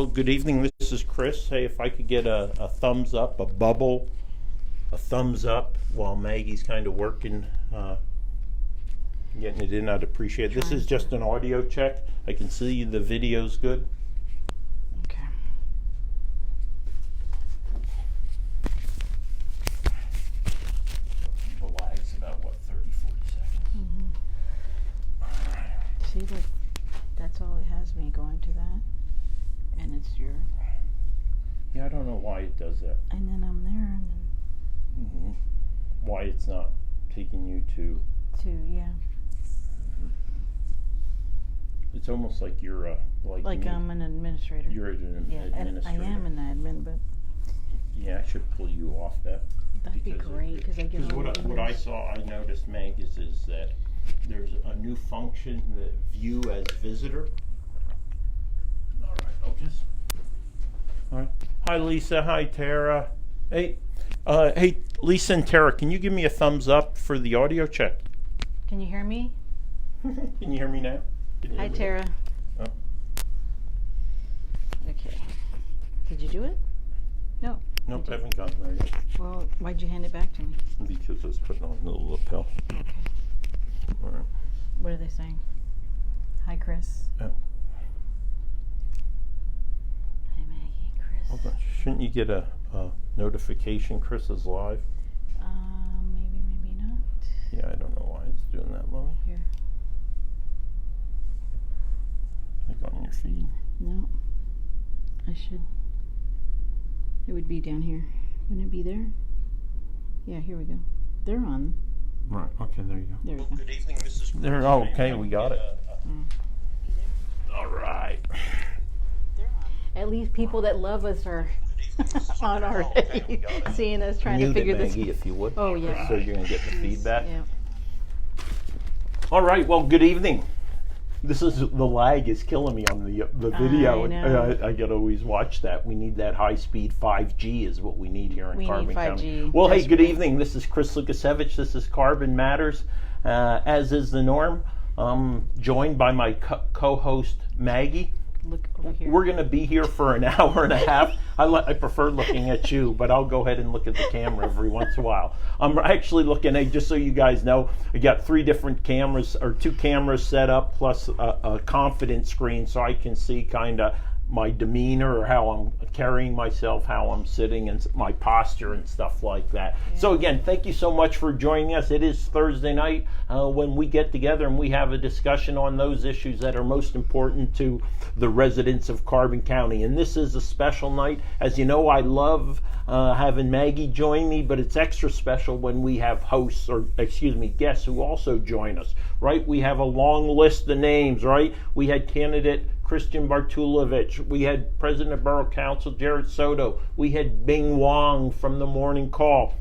well, good evening. This is Chris. Hey, if I could get a thumbs up, a bubble, a thumbs up while Maggie's kind of working, getting it in, I'd appreciate it. This is just an audio check. I can see the video's good. Okay. The lag's about, what, 30, 40 seconds? All right. See, look, that's all it has me going to that. And it's your, Yeah, I don't know why it does that. and then I'm there, and then Why it's not taking you to... yeah. It's almost like you're Like me. I'm an administrator. You're an yeah, and administrator. I am an admin, but Yeah, I should pull you off that. that'd be great, because I get all Because the what I emails. saw, I noticed, Meg, is that there's a new function that view as visitor. All right, focus. All right. Hi, Lisa. Hi, Tara. Hey, Lisa and Tara, can you give me a thumbs up for the audio check? Can you hear me? Can you hear me now? Can you Hi, hear me Tara. now? Okay. Did you do it? No. Nope, I haven't gotten there yet. Well, why'd you hand it back to me? Because I was putting on the lapel. Okay. All right. What are they saying? Hi, Chris. Yeah. Hi, Maggie. Chris. Hold on. Shouldn't you get a notification Chris is live? Maybe not. Yeah, I don't know why it's doing that, Mommy. Here. Like on your feed. No. I should. It would be down here. Wouldn't it be there? Yeah, here we go. They're on. Right, okay, there you go. There we go. Good evening, Mrs. There, oh, okay, we got it. All right. At least people that love us are on already, seeing us trying to Mute figure it, this. Maggie, if you would. Oh, yeah. So you're going to get the feedback. Yeah. All right, well, good evening. This is, the lag is killing me on the video. I know. I got to always watch that. We need that high-speed 5G is what we need here in We need Carbon 5G. County. Well, hey, good Desperately. evening. This is Chris Lukasevich. This is Carbon Matters, as is the norm. I'm joined by my co-host, Maggie. Look over here. We're going to be here for an hour and a half. I prefer looking at you, but I'll go ahead and look at the camera every once in a while. I'm actually looking at, just so you guys know, I got 3 different cameras, or 2 cameras set up, plus a confidence screen, so I can see kind of my demeanor, or how I'm carrying myself, how I'm sitting, and my posture and stuff like that. Yeah. So again, thank you so much for joining us. It is Thursday night when we get together and we have a discussion on those issues that are most important to the residents of Carbon County. And this is a special night. As you know, I love having Maggie join me, but it's extra special when we have hosts, or excuse me, guests who also join us, right? We have a long list of names, right? We had candidate Christian Bartulovich. We had President of Borough Council Jared Soto. We had Bing Wong from the Morning Call.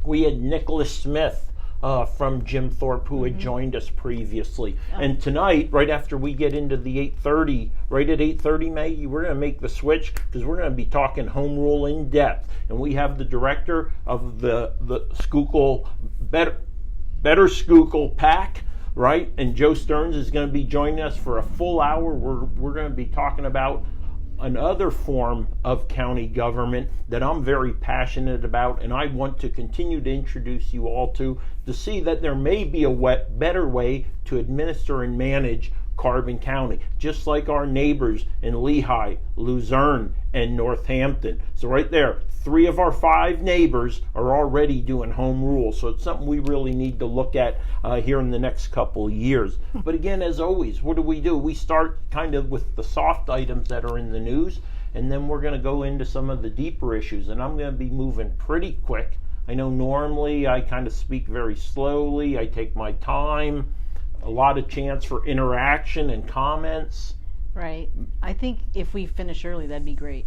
We had Nicholas Smith from Jim Thorpe, who had joined us previously. Oh. And tonight, right after we get into the 8:30, right at 8:30, Maggie, we're going to make the switch, because we're going to be talking home rule in depth. And we have the director of the Schuylkill Better Schuylkill PAC, right? And Joe Stearns is going to be joining us for a full hour. We're going to be talking about another form of county government that I'm very passionate about, and I want to continue to introduce you all to see that there may be a better way to administer and manage Carbon County, just like our neighbors in Lehigh, Luzerne, and Northampton. So right there, 3 of our 5 neighbors are already doing home rule. So it's something we really need to look at here in the next couple of years. But again, as always, what do? We start kind of with the soft items that are in the news, and then we're going to go into some of the deeper issues. And I'm going to be moving pretty quick. I know normally I kind of speak very slowly. I take my time. A lot of chance for interaction and comments. Right. I think if we finish early, that'd be great.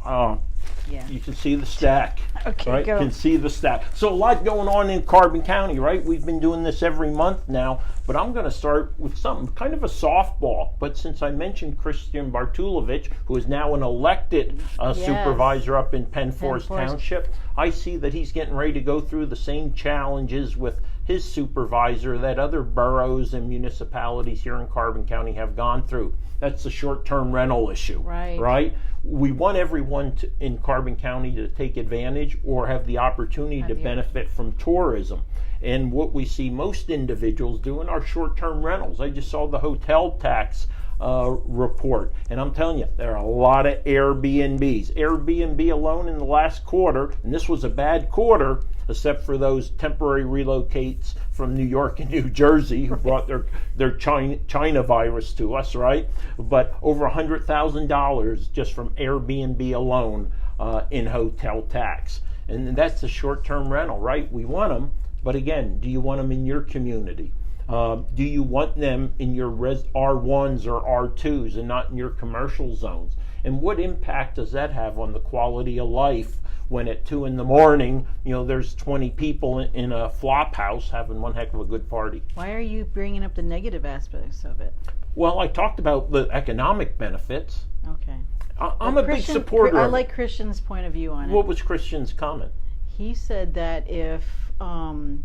Yeah. You can see the stack. Okay, right? go. You can see the stack. So a lot going on in Carbon County, right? We've been doing this every month now, but I'm going to start with something kind of a softball. But since I mentioned Christian Bartulovich, who is now an elected supervisor up in Penn Forest Township, I see that he's getting ready to go through the same challenges with his supervisor that other boroughs and municipalities here in Carbon County have gone through. That's the short-term rental issue, right? We want everyone in Carbon County to take advantage or have the opportunity to benefit from tourism. And what we see most individuals doing are short-term rentals. I just saw the hotel tax report, and I'm telling you, there are a lot of Airbnbs. Airbnb alone in the last quarter, and this was a bad quarter, except for those temporary relocates from New York and New Jersey who brought their China virus to us, right? But over $100,000 just from Airbnb alone in hotel tax. And that's the short-term rental, right? We want them, but again, do you want them in your community? Do you want them in your R1s or R2s and not in your commercial zones? And what impact does that have on the quality of life when at 2 a.m, there's 20 people in a flop house having one heck of a good party? Why are you bringing up the negative aspects of it? Well, I talked about the economic benefits. Okay. I'm a big supporter. I like Christian's point of view on it. What was Christian's comment? He said that if I'm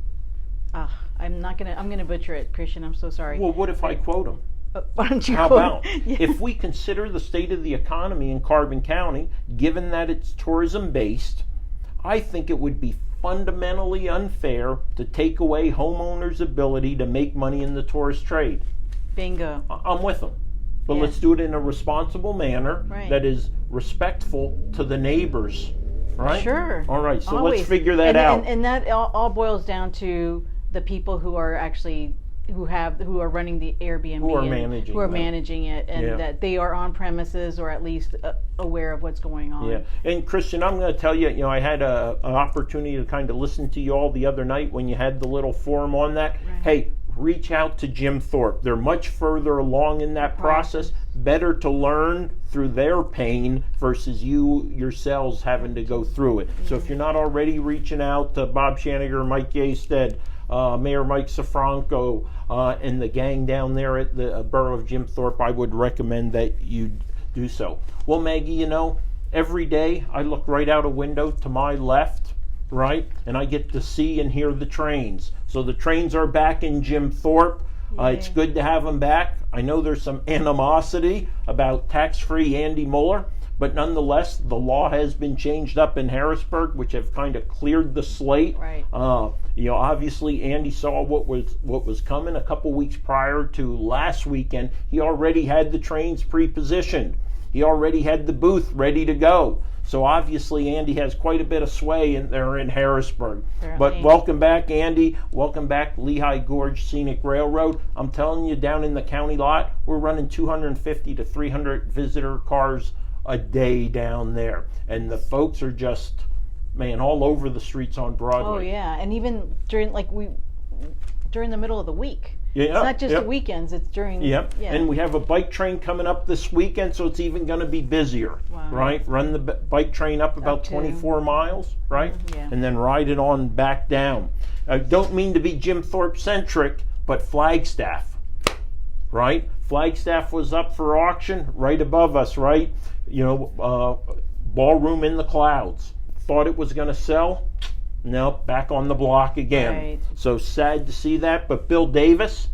gonna butcher it, Christian. I'm so sorry. Well, what if I quote him? Why don't you How quote? about if we consider the state of the economy in Carbon County, given that it's tourism based, I think it would be fundamentally unfair to take away homeowners' ability to make money in the tourist trade. Bingo. I'm with them. But Yeah. let's do it in a responsible manner Right. that is respectful to the neighbors. Right? Sure. All right, so Always. let's figure that out. And that all boils down to the people who are actually who are running the Airbnb, Who are and managing who are them. managing it, and Yeah. that they are on premises or at least aware of what's going on. Yeah, and Christian, I'm going to tell you, I had an opportunity to kind of listen to you all the other night when you had the little forum on that. Right. Hey, reach out to Jim Thorpe. They're much further along in that process. Better to learn through their pain versus you yourselves having to go through it. So if you're not already reaching out to Bob Shaniger, Mike Yasted, Mayor Mike Safranco, and the gang down there at the Borough of Jim Thorpe, I would recommend that you do so. Well, Maggie, every day I look right out a window to my left, right, and I get to see and hear the trains. So the trains are back in Jim Thorpe. It's good to have them back. I know there's some animosity about tax-free Andy Muller, but nonetheless, the law has been changed up in Harrisburg, which have kind of cleared the slate. Right. Obviously, Andy saw what was coming a couple weeks prior to last weekend. He already had the trains pre-positioned. He already had the booth ready to go. So obviously, Andy has quite a bit of sway there in Harrisburg. But welcome back, Andy. Welcome back, Lehigh Gorge Scenic Railroad. I'm telling you, down in the county lot, we're running 250 to 300 visitor cars a day down there. And the folks are just, all over the streets on Broadway. Oh yeah, and even during the middle of the week. Yeah, It's not just the weekends, it's during... Yep. Yeah. And we have a bike train coming up this weekend, so it's even going to be busier, Wow. right? Run the bike train up about to- 24 miles, right? Yeah. And then ride it on back down. I don't mean to be Jim Thorpe centric, but Flagstaff, right? Flagstaff was up for auction right above us, right? Ballroom in the clouds. Thought it was going to sell. Nope, back on the block again. Right. So sad to see that. But Bill Davis,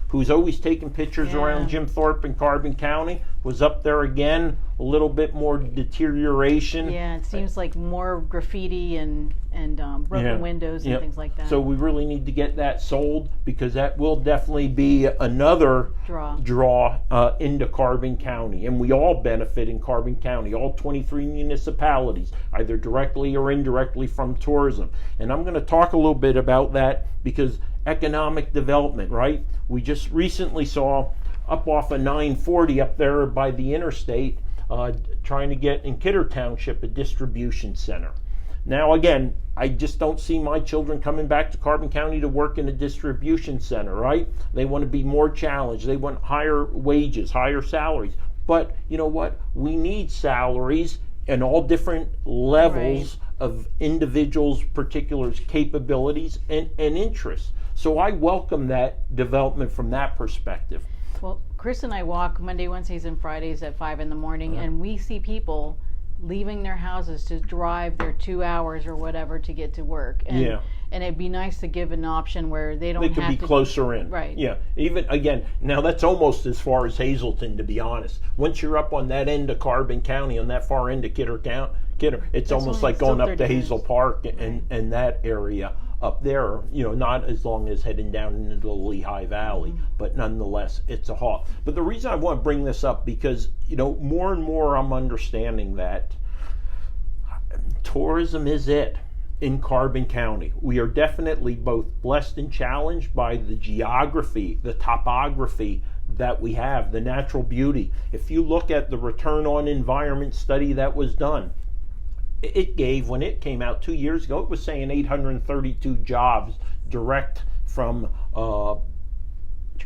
who's always taking pictures around Jim Thorpe and Carbon County, was up there again. A little bit more deterioration. Yeah, it seems like more graffiti and broken windows and things like that. So we really need to get that sold, because that will definitely be another draw into Carbon County. And we all benefit in Carbon County, all 23 municipalities, either directly or indirectly from tourism. And I'm going to talk a little bit about that, because economic development, right? We just recently saw up off of 940 up there by the interstate, trying to get in Kidder Township a distribution center. Now again, I just don't see my children coming back to Carbon County to work in a distribution center, right? They want to be more challenged. They want higher wages, higher salaries. But you know what? We need salaries in all different levels of individuals' particulars, capabilities, and interests. So I welcome that development from that perspective. Well, Chris and I walk Monday, Wednesdays, and Fridays at 5 in the morning, and we see people leaving their houses to drive their 2 hours or whatever to get to work. And, Yeah. And it'd be nice to give an option where they don't They could have be to. closer in. Right. Yeah. Even, again, now that's almost as far as Hazleton, to be honest. Once you're up on that end of Carbon County, on that far end of Kidder, it's almost only like going still up to 30 Hazel minutes. Park and that area up there. Not as long as heading down into the Lehigh Valley, but nonetheless, it's a haul. But the reason I want to bring this up, because, more and more I'm understanding that tourism is it in Carbon County. We are definitely both blessed and challenged by the geography, the topography that we have, the natural beauty. If you look at the return on investment study that was done, it gave, when it came out 2 years ago, it was saying 832 jobs direct from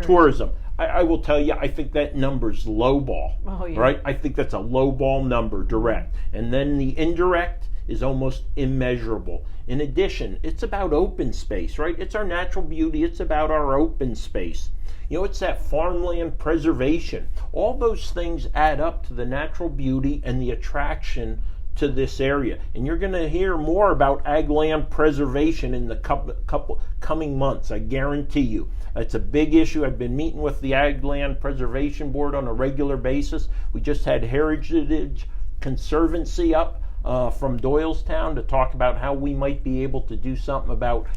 tourism. I will tell you, I think that number's lowball. Oh, yeah. Right? I think that's a lowball number, direct. And then the indirect is almost immeasurable. In addition, it's about open space, right? It's our natural beauty. It's about our open space. It's that farmland preservation. All those things add up to the natural beauty and the attraction to this area. And you're going to hear more about ag land preservation in the couple coming months, I guarantee you. It's a big issue. I've been meeting with the Ag Land Preservation Board on a regular basis. We just had Heritage Conservancy up from Doylestown to talk about how we might be able to do something about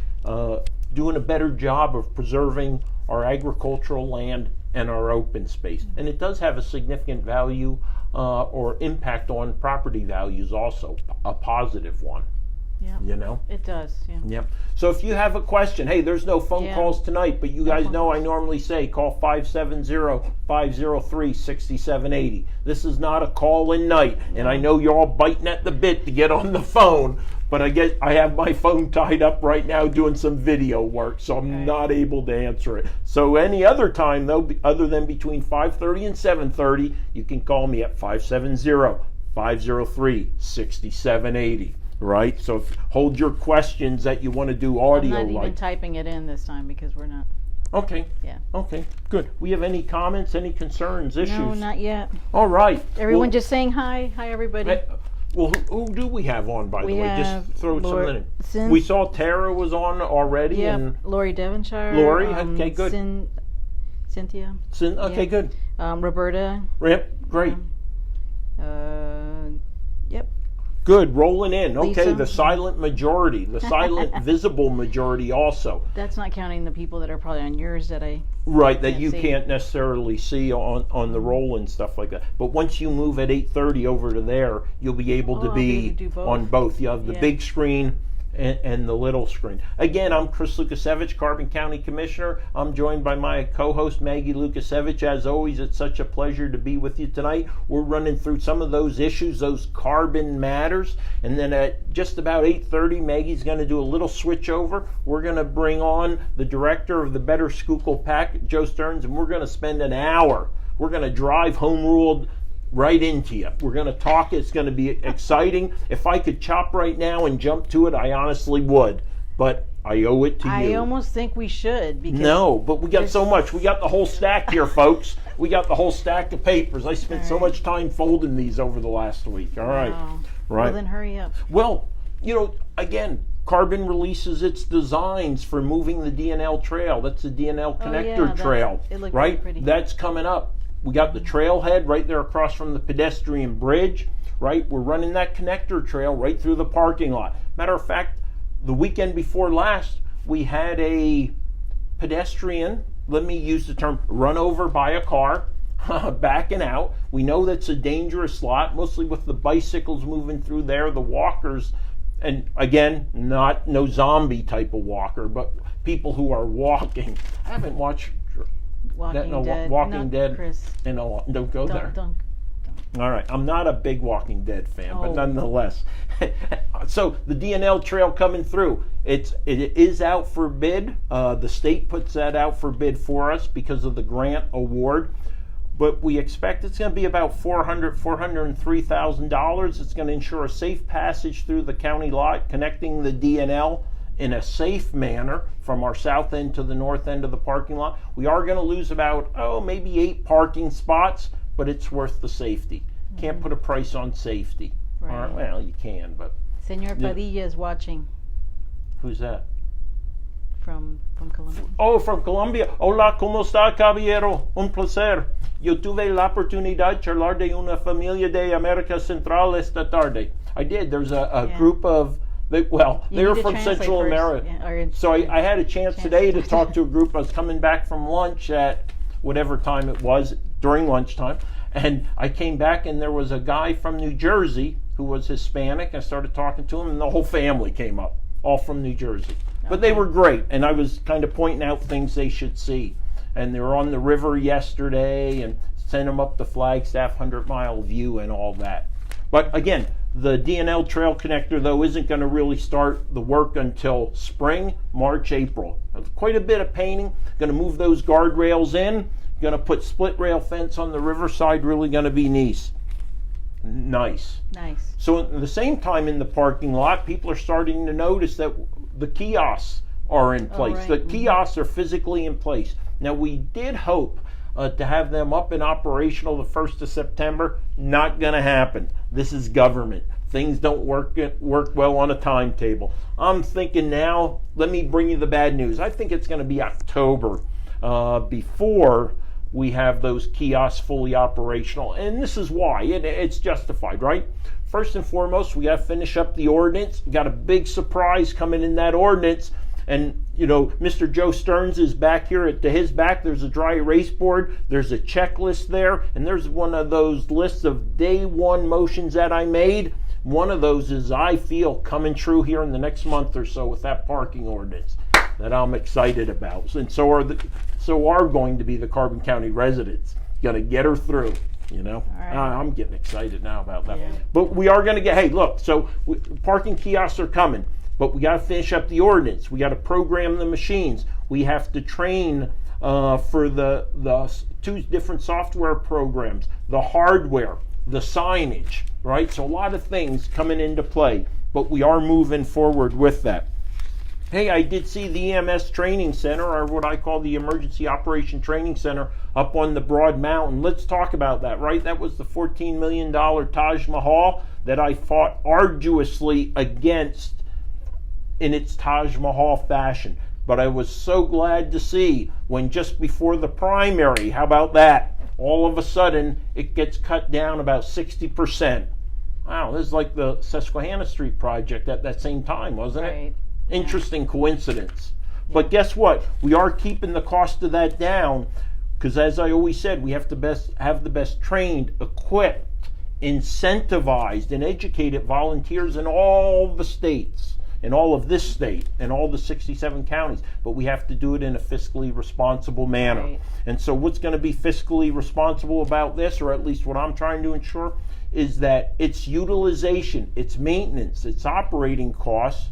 doing a better job of preserving our agricultural land and our open space. And it does have a significant value or impact on property values also, a positive one. Yeah. It does. Yeah. Yep. So if you have a question, hey, there's no phone calls tonight, but you guys know I normally say call 570-503-6780. This is not a call-in night, and I know you're all biting at the bit to get on the phone, but I have my phone tied up right now doing some video work, so I'm not able to answer it. So any other time, though, other than between 5:30 and 7:30, you can call me at 570-503-6780. Right, so hold your questions that you want to do audio. I'm not even typing it in this time because we're not. Okay. Yeah. Okay. Good. We have any comments, any concerns, issues? No, not yet. All right. Everyone just saying hi. Hi, everybody. Well, who do we have on, by the way? Just throw something in. We We saw Tara was on already. Yeah. And Lori Devonshire. Lori. Okay. Good. Cynthia. Okay. Good. Roberta. Yep. Great. Yep. Good, rolling in. Okay, Lisa. the silent majority, the silent visible majority also. That's not counting the people that are probably on yours that I Right, that can't you see. can't necessarily see on the roll and stuff like that. But once you move at 8:30 over to there, you'll be able to I'll be do both. on both. You have the big screen and the little screen. Again, I'm Chris Lukasiewicz, Carbon County Commissioner. I'm joined by my co-host Maggie Lukasiewicz. As always, it's such a pleasure to be with you tonight. We're running through some of those issues, those carbon matters, and then at just about 8:30, Maggie's going to do a little switch over. We're going to bring on the director of the Better Schuylkill PAC, Joe Stearns, and we're going to spend an hour. We're going to drive home ruled right into you. We're going to talk. It's going to be exciting. If I could chop right now and jump to it, I honestly would. But I owe it to you. I almost think we should. Because no, but we got so much. We got the whole stack here, folks. We got the whole stack of papers. I spent so much time folding these over the last week. All right. Wow. Right. Well, then hurry up. Well, again, Carbon releases its designs for moving the DNL trail. That's the DNL connector trail. It looked right? pretty. That's coming up. We got the trailhead right there across from the pedestrian bridge, right? We're running that connector trail right through the parking lot. Matter of fact, the weekend before last, we had a pedestrian, let me use the term, run over by a car, backing out. We know that's a dangerous lot, mostly with the bicycles moving through there, the walkers, and again, no zombie type of walker, but people who are walking. I haven't watched Walking Dead. Walking Not Dead. Chris. Don't go there. Don't. All right, I'm not a big Walking Dead fan, but Oh. nonetheless. So the DNL trail coming through, it is out for bid. The state puts that out for bid for us because of the grant award. But we expect it's going to be about $403,000. It's going to ensure a safe passage through the county lot, connecting the DNL in a safe manner from our south end to the north end of the parking lot. We are going to lose about, maybe 8 parking spots, but it's worth the safety. Can't put a price on safety. Right. Well, you can, but Senor Yeah. Padilla is watching who's that? from Colombia. Oh, from Colombia. Hola, ¿cómo está, caballero? Un placer. Yo tuve la oportunidad de charlar de una familia de América Central esta tarde. I did. There's a Yeah. group of, they You were need to from translate Central first. America. Yeah, or So I had a chance Chance today to to talk to a group. I was coming back from lunch at whatever time it was, during lunchtime. And I came back and there was a guy from New Jersey who was Hispanic. I started talking to him and the whole family came up, all from New Jersey. But they were great, and I was kind of pointing out things they should see. And they were on the river yesterday and sent them up the Flagstaff 100-mile view and all that. But again, the DNL Trail Connector, though, isn't going to really start the work until spring, March, April. Quite a bit of painting. Going to move those guardrails in. Going to put split rail fence on the riverside. Really going to be nice. Nice. So at the same time in the parking lot, people are starting to notice that the kiosks are in place. right. The kiosks are physically in place. Now we did hope to have them up and operational the 1st of September. Not going to happen. This is government. Things don't work well on a timetable. I'm thinking now, let me bring you the bad news. I think it's going to be October before we have those kiosks fully operational. And this is why. It's justified, right? First and foremost, we got to finish up the ordinance. We got a big surprise coming in that ordinance. And, you know, Mr. Joe Stearns is back here. To his back, there's a dry erase board. There's a checklist there. And there's one of those lists of day one motions that I made. One of those is, I feel, coming true here in the next month or so with that parking ordinance that I'm excited about. And so are going to be the Carbon County residents. Going to get her through. You know, right. I'm getting excited now about that. Yeah. But we are going to get, hey, look, so parking kiosks are coming, but we got to finish up the ordinance. We got to program the machines. We have to train for the 2 different software programs, the hardware, the signage, right? So a lot of things coming into play, but we are moving forward with that. Hey, I did see the EMS Training Center, or what I call the Emergency Operation Training Center, up on the Broad Mountain. Let's talk about that, right? That was the $14 million Taj Mahal that I fought arduously against in its Taj Mahal fashion. But I was so glad to see when just before the primary, how about that? All of a sudden, it gets cut down about 60%. Wow, this is like the Susquehanna Street project at that same time, wasn't it? Right. Interesting coincidence. But guess what? We are keeping the cost of that down because, as I always said, we have to have the best trained, equipped, incentivized, and educated volunteers in all the states, in all of this state, and all the 67 counties. But we have to do it in a fiscally responsible manner. Right. And so what's going to be fiscally responsible about this, or at least what I'm trying to ensure, is that its utilization, its maintenance, its operating costs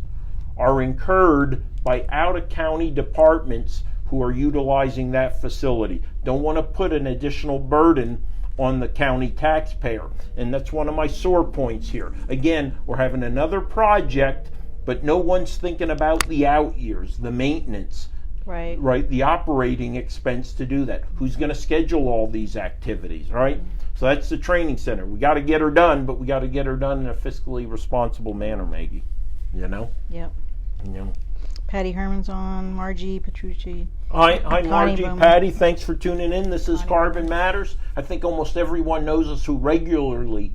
are incurred by out-of-county departments who are utilizing that facility. Don't want to put an additional burden on the county taxpayer. And that's one of my sore points here. Again, we're having another project, but no one's thinking about the out years, the maintenance, Right. right? The operating expense to do that. Who's going to schedule all these activities, right? So that's the training center. We got to get her done, but we got to get her done in a fiscally responsible manner, Maggie. You know? Yep. You know? Patty Herman's on. Margie Petrucci. Hi, Connie Margie, Bowman. Patty. Thanks for tuning in. This is Connie Carbon Matters. I think almost everyone knows us who regularly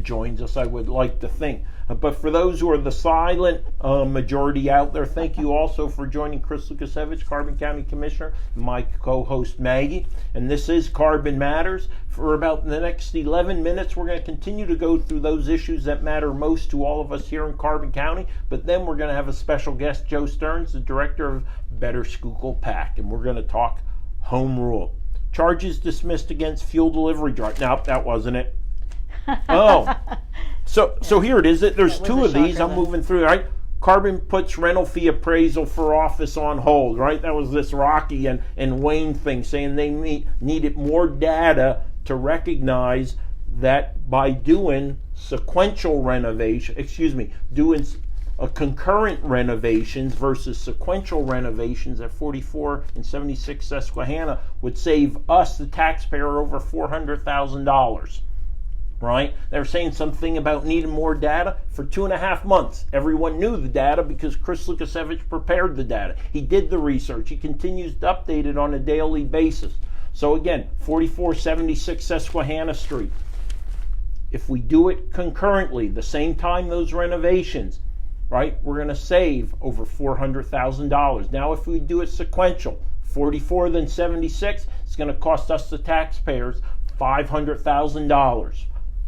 joins us, I would like to think. But for those who are the silent majority out there, thank you also for joining Chris Lukasiewicz, Carbon County Commissioner, and my co-host Maggie. And this is Carbon Matters. For about the next 11 minutes, we're going to continue to go through those issues that matter most to all of us here in Carbon County. But then we're going to have a special guest, Joe Stearns, the director of Better Schuylkill PAC, and we're going to talk home rule. Charges dismissed against fuel delivery driver. No, that wasn't it. Oh, so here it is. There's That was two a of these. shocker, I'm though. moving through, right? Carbon puts rental fee appraisal for office on hold, right? That was this Rocky and Wayne thing saying they needed more data to recognize that by doing sequential renovation, doing concurrent renovations versus sequential renovations at 44 and 76 Susquehanna would save us, the taxpayer, over $400,000. right? They were saying something about needing more data for 2.5 months. Everyone knew the data because Chris Lukasiewicz prepared the data. He did the research. He continues to update it on a daily basis. So again, 4476 Susquehanna Street. If we do it concurrently, the same time those renovations, right, we're going to save over $400,000. Now, if we do it sequential, 44 then 76, it's going to cost us, the taxpayers, $500,000.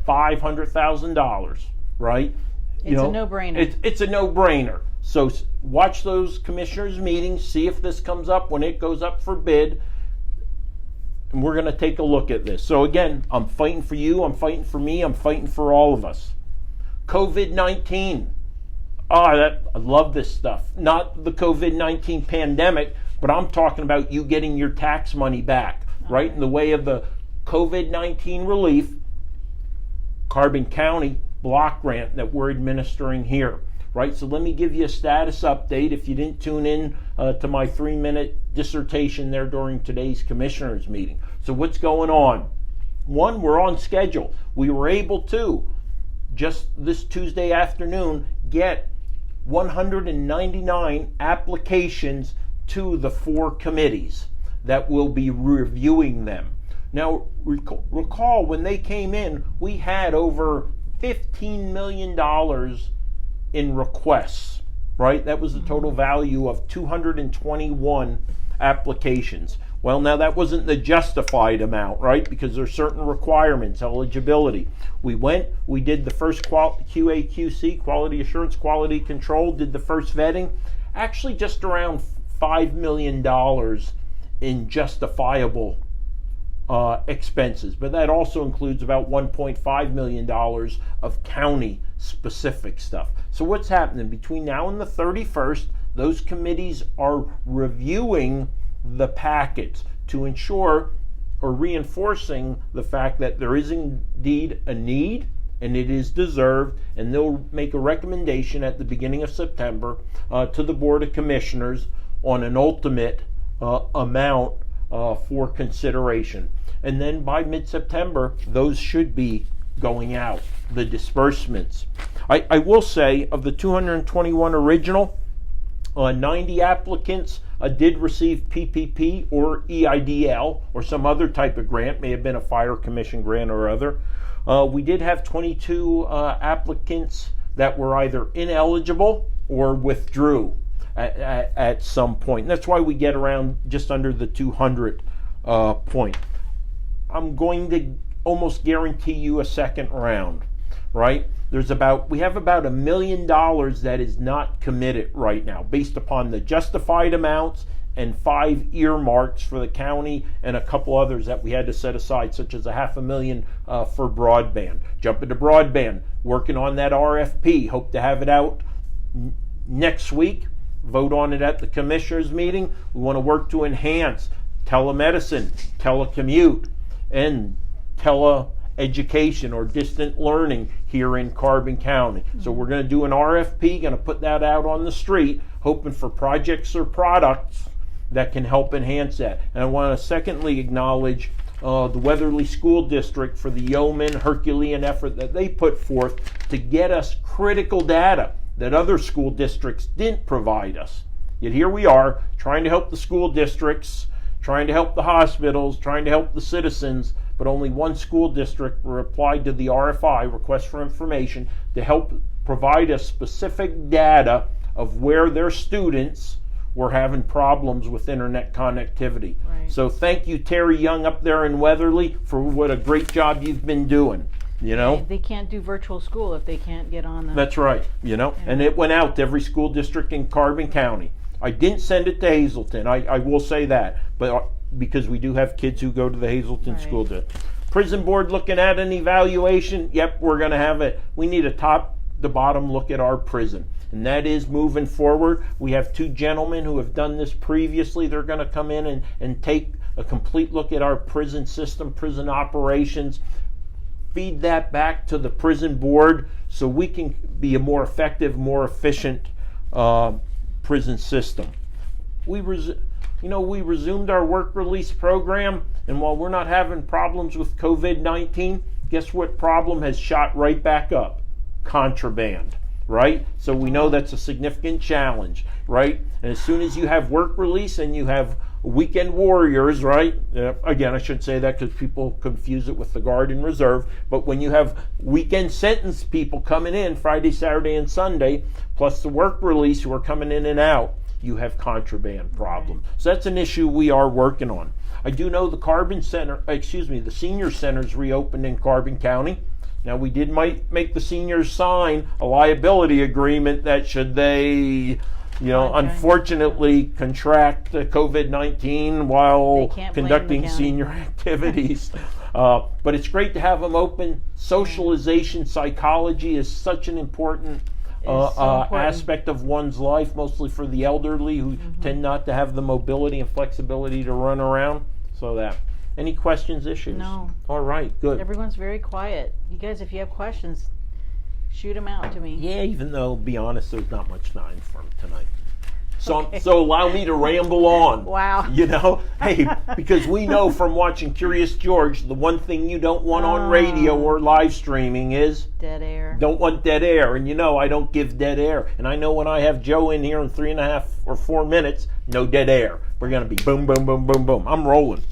$500,000, right? It's a no-brainer. It's a no-brainer. So watch those commissioners' meetings, see if this comes up when it goes up for bid, and we're going to take a look at this. So again, I'm fighting for you, I'm fighting for me, I'm fighting for all of us. COVID-19. I love this stuff. Not the COVID-19 pandemic, but I'm talking about you getting your tax money back, right? In the way of the COVID-19 relief, Carbon County block grant that we're administering here, right? So let me give you a status update if you didn't tune in to my 3-minute dissertation there during today's commissioners meeting. So what's going on? One, we're on schedule. We were able to, just this Tuesday afternoon, get 199 applications to the 4 committees that will be reviewing them. Now, recall when they came in, we had over $15 million in requests, right? That was the total value of 221 applications. Well, now that wasn't the justified amount, right? Because there's certain requirements, eligibility. We went, we did the first QA/QC, quality assurance, quality control, did the first vetting. Actually, just around $5 million in justifiable expenses, but that also includes about $1.5 million of county-specific stuff. So what's happening between now and the 31st? Those committees are reviewing the packets to ensure or reinforcing the fact that there is indeed a need and it is deserved, and they'll make a recommendation at the beginning of September to the Board of Commissioners on an ultimate amount for consideration. And then by mid-September, those should be going out, the disbursements. I will say, of the 221 original, 90 applicants did receive PPP or EIDL or some other type of grant, may have been a fire commission grant or other. We did have 22 applicants that were either ineligible or withdrew at some point. And that's why we get around just under the 200 point. I'm going to almost guarantee you a second round, right? We have about $1 million that is not committed right now based upon the justified amounts and 5 earmarks for the county and a couple others that we had to set aside, such as $500,000 for broadband. Jumping to broadband, working on that RFP, hope to have it out next week. Vote on it at the commissioners meeting. We want to work to enhance telemedicine, telecommute, and teleeducation or distant learning here in Carbon County. So we're going to do an RFP, going to put that out on the street, hoping for projects or products that can help enhance that. And I want to secondly acknowledge the Weatherly School District for the yeoman Herculean effort that they put forth to get us critical data that other school districts didn't provide us. Yet here we are trying to help the school districts, trying to help the hospitals, trying to help the citizens, but only one school district replied to the RFI, request for information, to help provide us specific data of where their students were having problems with internet connectivity. Right. So thank you, Terry Young up there in Weatherly, for what a great job you've been doing. You know, they can't do virtual school if they can't get on the... That's right, you know, and it went out to every school district in Carbon County. I didn't send it to Hazleton, I will say that, but because we do have kids who go to the Hazleton school district. Prison board looking at an evaluation. Yep, we're going to have it. We need a top to bottom look at our prison, and that is moving forward. We have 2 gentlemen who have done this previously. They're going to come in and take a complete look at our prison system, prison operations, feed that back to the prison board so we can be a more effective, more efficient prison system. We resumed our work release program, and while we're not having problems with COVID-19, Guess what problem has shot right back up? Contraband, right? So we know that's a significant challenge, right? And as soon as you have work release and you have weekend warriors, right? Again, I shouldn't say that because people confuse it with the Guard and Reserve, but when you have weekend sentence people coming in Friday, Saturday, and Sunday, plus the work release who are coming in and out, you have contraband problem. So that's an issue we are working on. I do know the senior center's reopened in Carbon County. Now we did make the seniors sign a liability agreement that should they, unfortunately contract COVID-19 while conducting senior activities. But it's great to have them open. Socialization, psychology is such an important aspect of one's life, mostly for the elderly who tend not to have the mobility and flexibility to run around. So that. Any questions, issues? No. All right, good. Everyone's very quiet. You guys, if you have questions, shoot them out to me. Yeah, even though, be honest, there's not much time for tonight. So allow me to ramble on. Wow. Hey, because we know from watching Curious George, the one thing you don't want on radio or live streaming is dead air. Don't want dead air. And I don't give dead air. And I know when I have Joe in here in 3.5 or 4 minutes, no dead air. We're going to be boom, boom, boom, boom, boom. I'm rolling.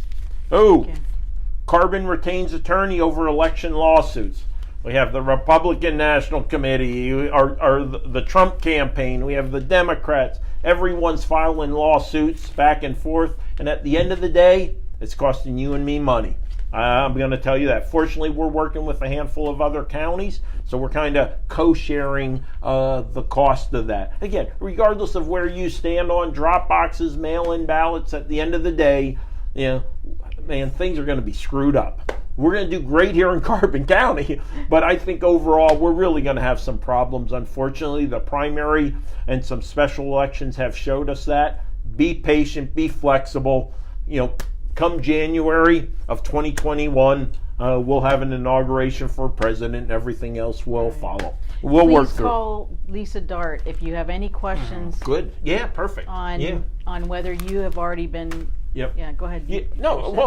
Carbon retains attorney over election lawsuits. We have the Republican National Committee, or the Trump campaign. We have the Democrats. Everyone's filing lawsuits back and forth. And at the end of the day, it's costing you and me money. I'm going to tell you that. Fortunately, we're working with a handful of other counties, so we're kind of co-sharing the cost of that. Again, regardless of where you stand on drop boxes, mail-in ballots, at the end of the day, man, things are going to be screwed up. We're going to do great here in Carbon County, but I think overall we're really going to have some problems. Unfortunately, the primary and some special elections have showed us that. Be patient, be flexible. Come January of 2021, we'll have an inauguration for president and everything else will follow. We'll work through it. Please call Lisa Dart if you have any questions. Good. Yeah, perfect. On whether you have already been. Yep. Yeah, go ahead. Go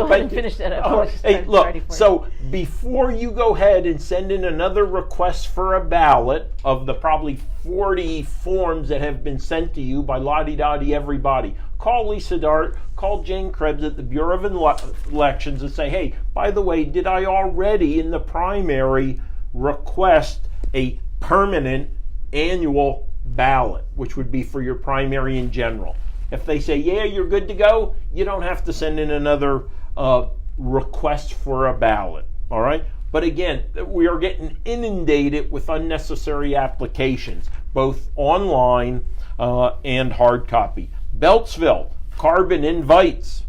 ahead and finish that up. Hey, look, so before you go ahead and send in another request for a ballot of the probably 40 forms that have been sent to you by lottie-dottie everybody, call Lisa Dart, call Jane Krebs at the Bureau of Elections and say, hey, by the way, did I already in the primary request a permanent annual ballot, which would be for your primary in general? If they say, yeah, you're good to go, you don't have to send in another request for a ballot, all right? But again, we are getting inundated with unnecessary applications, both online and hard copy. Beltsville, Carbon invites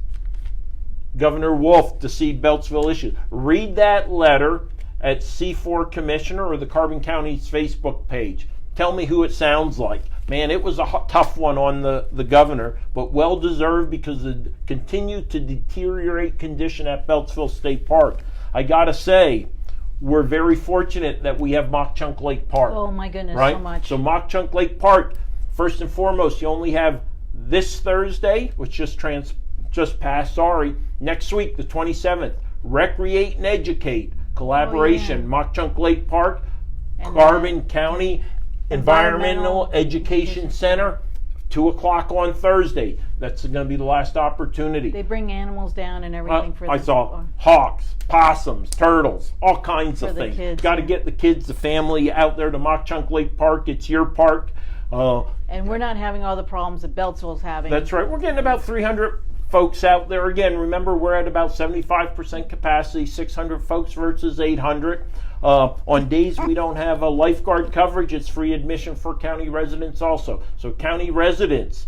Governor Wolf to see Beltsville issues. Read that letter at C4 Commissioner or the Carbon County's Facebook page. Tell me who it sounds like. Man, it was a tough one on the governor, but well-deserved because of the continued to deteriorate condition at Beltsville State Park. I got to say, we're very fortunate that we have Mock Chunk Lake Park. Oh, my goodness, right? so much. So Mock Chunk Lake Park, first and foremost, you only have this Thursday, which just passed, next week, the 27th, Recreate and Educate, collaboration, Mock Chunk Lake Park, and Carbon County Environmental Education Center, 2 o'clock on Thursday. That's going to be the last opportunity. They bring animals down and everything for I saw hawks, possums, turtles, all kinds of things. Got to get the kids, the family out there to Mock Chunk Lake Park. It's your park. And we're not having all the problems that Beltsville's having. That's right. We're getting about 300 folks out there. Again, remember, we're at about 75% capacity, 600 folks versus 800. On days we don't have a lifeguard coverage, it's free admission for county residents also. So county residents,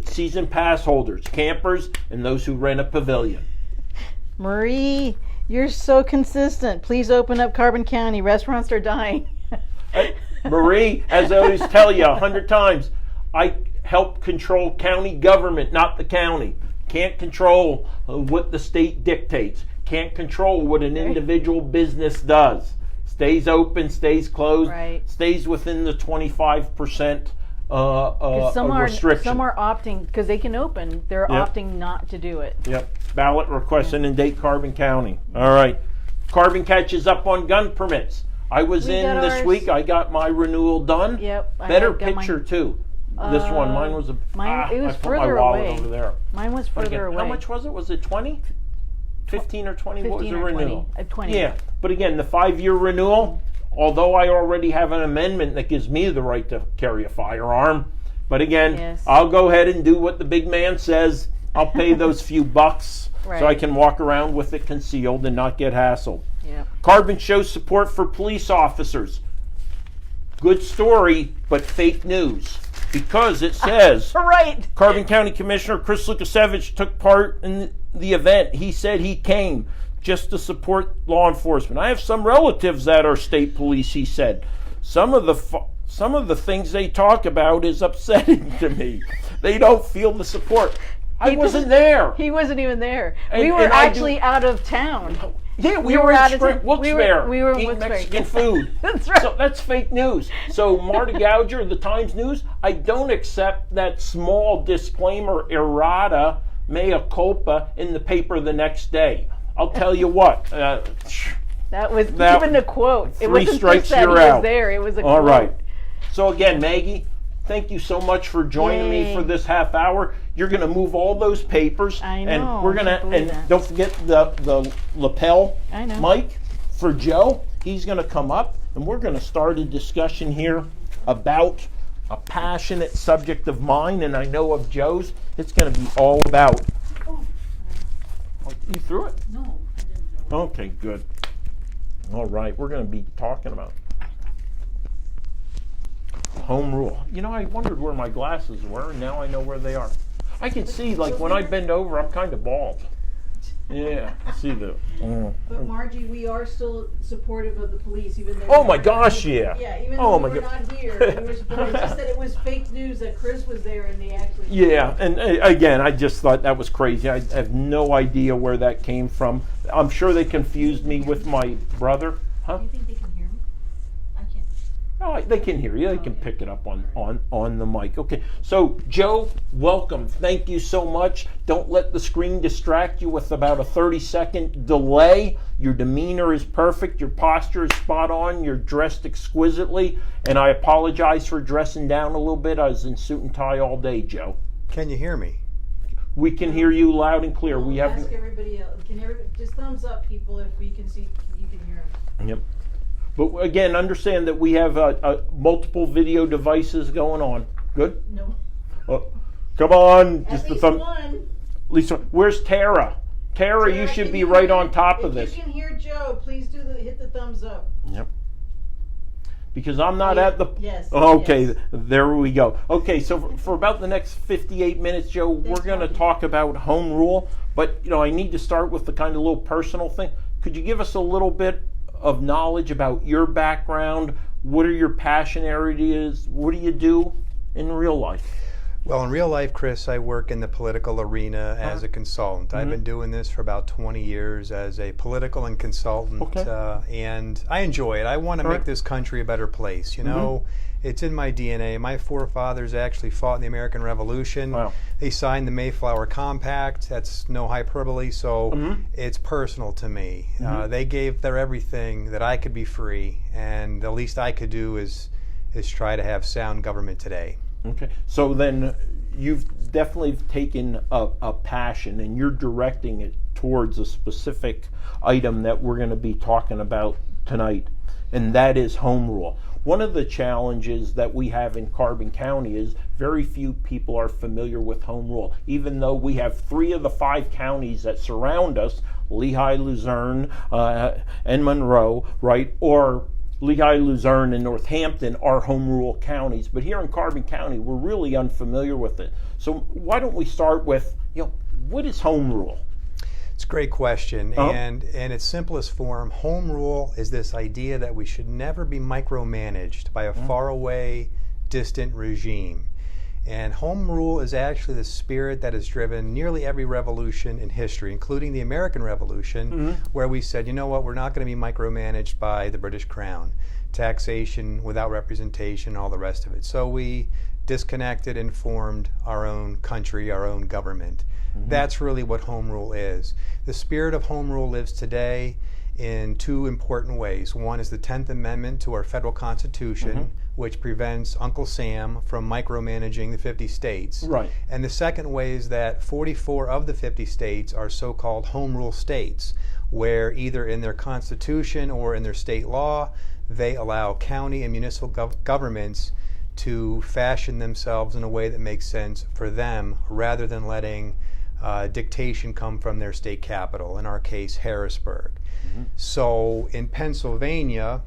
season pass holders, campers, and those who rent a pavilion. Marie, you're so consistent. Please open up Carbon County. Restaurants are dying. Marie, as I always tell you 100 times, I help control county government, not the county. Can't control what the state dictates. Can't control what an individual business does. Stays open, stays closed, stays within the 25% restriction. Some are opting, because they can open, they're opting not to do it. Yep. Ballot request inundate Carbon County. All right. Carbon catches up on gun permits. I was We in got this ours. week. I got my renewal done. Yep. Better got mine. picture too. This one, mine was a. Mine- it was I put my further wallet away. over there. Mine was But further again, away. how much was it? Was it 20? 15 or 20? What was 15 the or 20. renewal? 20. Yeah, but again, the 5-year renewal. Although I already have an amendment that gives me the right to carry a firearm, but again, Yes. I'll go ahead and do what the big man says. I'll pay those few bucks so I Right. can walk around with it concealed and not get hassled. Yep. Carbon shows support for police officers. Good story, but fake news. Because it says Right. Carbon County Commissioner Chris Lukasevich took part in the event. He said he came just to support law enforcement. I have some relatives that are state police, he said. Some of the things they talk about is upsetting to me. They don't feel the support. I wasn't there. He wasn't even there. And- We were and I actually out of town. Yeah, We were were in out of Sprint town. Wilkes-Barre We were in eating Wilkes-Barre. Mexican food. That's right. So that's fake news. So Marta Gouger, the Times News, I don't accept that small disclaimer errata, mea culpa, in the paper the next day. I'll tell you what. That was That- even the quote. It 3 wasn't strikes, just that you're he was out. there. It was a All quote. right. So again, Maggie, thank you so much for joining me Yay. for this half hour. You're going to move all those papers, I know, and we're I going to. can't believe And that. don't forget the lapel I know. mic for Joe. He's going to come up, and we're going to start a discussion here about a passionate subject of mine, and I know of Joe's. It's going to be all about. Oh, you threw it? No, I didn't know. Okay, good. All right, we're going to be talking about home rule. You know, I wondered where my glasses were, and now I know where they are. I can see, like, when I bend over, I'm kind of bald. Yeah, I see the. But Margie, we are still supportive of the police, even though. Oh we my weren't- gosh, yeah. Yeah, even Oh though my we were God. not here, we were supportive. It's just that it was fake news that Chris was there and they actually. Yeah, and again, I just thought that was crazy. I have no idea where that came from. I'm sure they confused me with my brother. Huh? Do you think they can hear me? I can't. Oh, they can hear you. They can pick it up on the mic. Okay. So, Joe, welcome. Thank you so much. Don't let the screen distract you with about a 30-second delay. Your demeanor is perfect. Your posture is spot on. You're dressed exquisitely. And I apologize for dressing down a little bit. I was in suit and tie all day, Joe. Can you hear me? We can hear you loud and clear. We We'll have. ask everybody else. Can everybody just thumbs up, people, if we can see, you can hear them. Yep. But again, understand that we have multiple video devices going on. Good? No. Come on. At Just the least thumb. one. Lisa, where's Tara? Tara, you Sarah, should can be you right hear- on top of If this. you can hear Joe, please hit the thumbs up. Yep. Because I'm not at the. Yes. Okay, yes. there we go. Okay, so for about the next 58 minutes, Joe, we're Thanks, going to Marty. talk about home rule. But I need to start with the kind of little personal thing. Could you give us a little bit of knowledge about your background? What are your passion areas? What do you do in real life? Well, in real life, Chris, I work in the political arena as a consultant. I've been doing this for about 20 years as a political and consultant, Okay. and I enjoy it. I want to All right. make this country a better place. You know, it's in my DNA. My forefathers actually fought in the American Revolution. Wow. They signed the Mayflower Compact. That's no hyperbole, so it's personal to me. They gave their everything that I could be free, and the least I could do is try to have sound government today. Okay, so then you've definitely taken a passion and you're directing it towards a specific item that we're going to be talking about tonight, and that is home rule. One of the challenges that we have in Carbon County is very few people are familiar with home rule, even though we have 3 of the 5 counties that surround us, Lehigh, Luzerne, and Monroe, right, or Lehigh, Luzerne, and Northampton are home rule counties, but here in Carbon County, we're really unfamiliar with it. So why don't we start with, what is home rule? It's a great question, Oh. and in its simplest form, home rule is this idea that we should never be micromanaged by a faraway, distant regime. And home rule is actually the spirit that has driven nearly every revolution in history, including the American Revolution, where we said, you know what, we're not going to be micromanaged by the British Crown. Taxation without representation, all the rest of it. So we disconnected and formed our own country, our own government. That's really what home rule is. The spirit of home rule lives today in two important ways. One is the 10th Amendment to our federal Constitution, which prevents Uncle Sam from micromanaging the 50 states. Right. And the second way is that 44 of the 50 states are so-called home rule states, where either in their constitution or in their state law, they allow county and municipal governments to fashion themselves in a way that makes sense for them, rather than letting dictation come from their state capital, in our case, Harrisburg. So in Pennsylvania,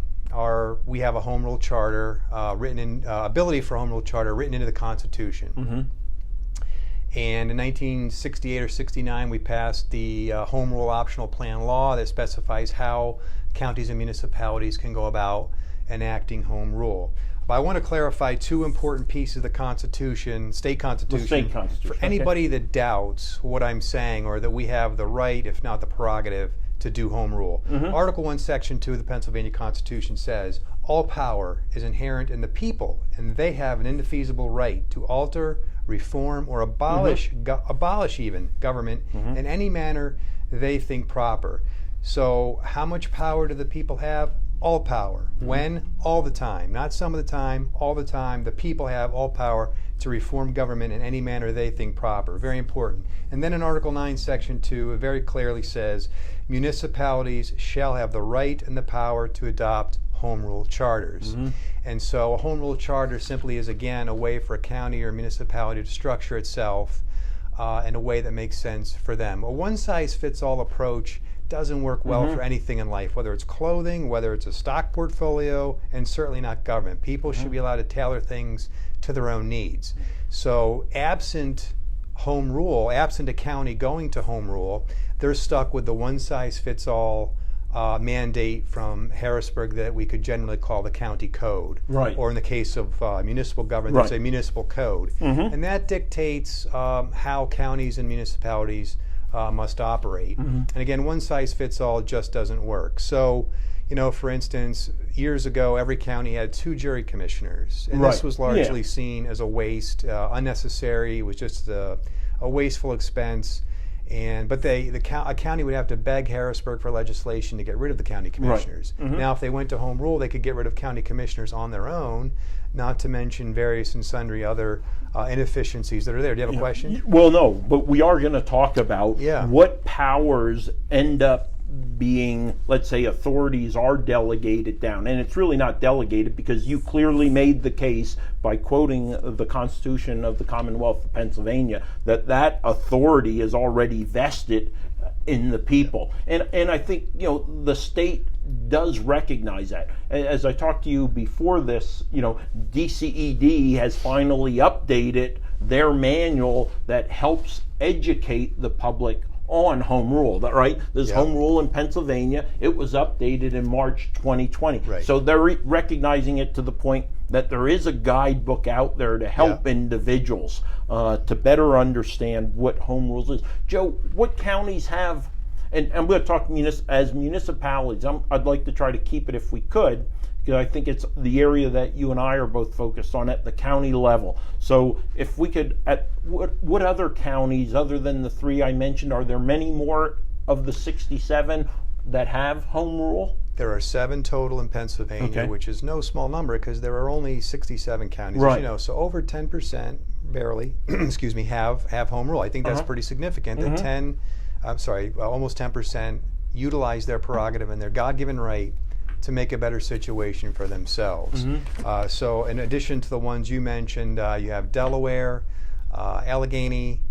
we have a home rule charter ability for home rule charter written into the Constitution. And in 1968 or 69, we passed the Home Rule Optional Plan law that specifies how counties and municipalities can go about enacting home rule. But I want to clarify two important pieces of the Constitution, state Constitution, state Constitution, for anybody that doubts what I'm saying, or that we have the right, if not the prerogative, to do home rule. Article 1, Section 2 of the Pennsylvania Constitution says, all power is inherent in the people, and they have an indefeasible right to alter, reform, or abolish even government in any manner they think proper. So how much power do the people have? All power. When? All the time. Not some of the time, all the time. The people have all power to reform government in any manner they think proper. Very important. And then in Article 9, Section 2, it very clearly says, municipalities shall have the right and the power to adopt home rule charters. And so a home rule charter simply is, again, a way for a county or municipality to structure itself in a way that makes sense for them. A one-size-fits-all approach doesn't work well for anything in life, whether it's clothing, whether it's a stock portfolio, and certainly not government. People should be allowed to tailor things to their own needs. So absent home rule, absent a county going to home rule, they're stuck with the one-size-fits-all mandate from Harrisburg that we could generally call the county code. Right. Or in the case of municipal government, there's a municipal code. And that dictates how counties and municipalities must operate. And again, one size fits all just doesn't work. So, you know, for instance, years ago, every county had 2 jury commissioners. And this was largely seen as a waste, unnecessary. It was just a wasteful expense. But a county would have to beg Harrisburg for legislation to get rid of the county commissioners. Now, if they went to home rule, they could get rid of county commissioners on their own, not to mention various and sundry other inefficiencies that are there. Do you have a question? Well, no, but we are going to talk about what powers end up being, let's say, authorities are delegated down. And it's really not delegated, because you clearly made the case by quoting the Constitution of the Commonwealth of Pennsylvania that authority is already vested in the people. And I think, you know, the state does recognize that. As I talked to you before this, you know, DCED has finally updated their manual that helps educate the public on home rule, right? There's home rule in Pennsylvania. It was updated in March 2020. Right. So they're recognizing it to the point that there is a guidebook out there to help individuals to better understand what home rules is. Joe, what counties have, and I'm going to talk as municipalities, I'd like to try to keep it if we could, because I think it's the area that you and I are both focused on at the county level. So if we could, what other counties, other than the 3 I mentioned, are there many more of the 67 that have home rule? There are 7 total in Pennsylvania, which is no small number, because there are only 67 counties, as you know. So over 10%, barely, excuse me, have home rule. I think that's pretty significant. That almost 10% utilize their prerogative and their God-given right to make a better situation for themselves. So in addition to the ones you mentioned, you have Delaware, Allegheny,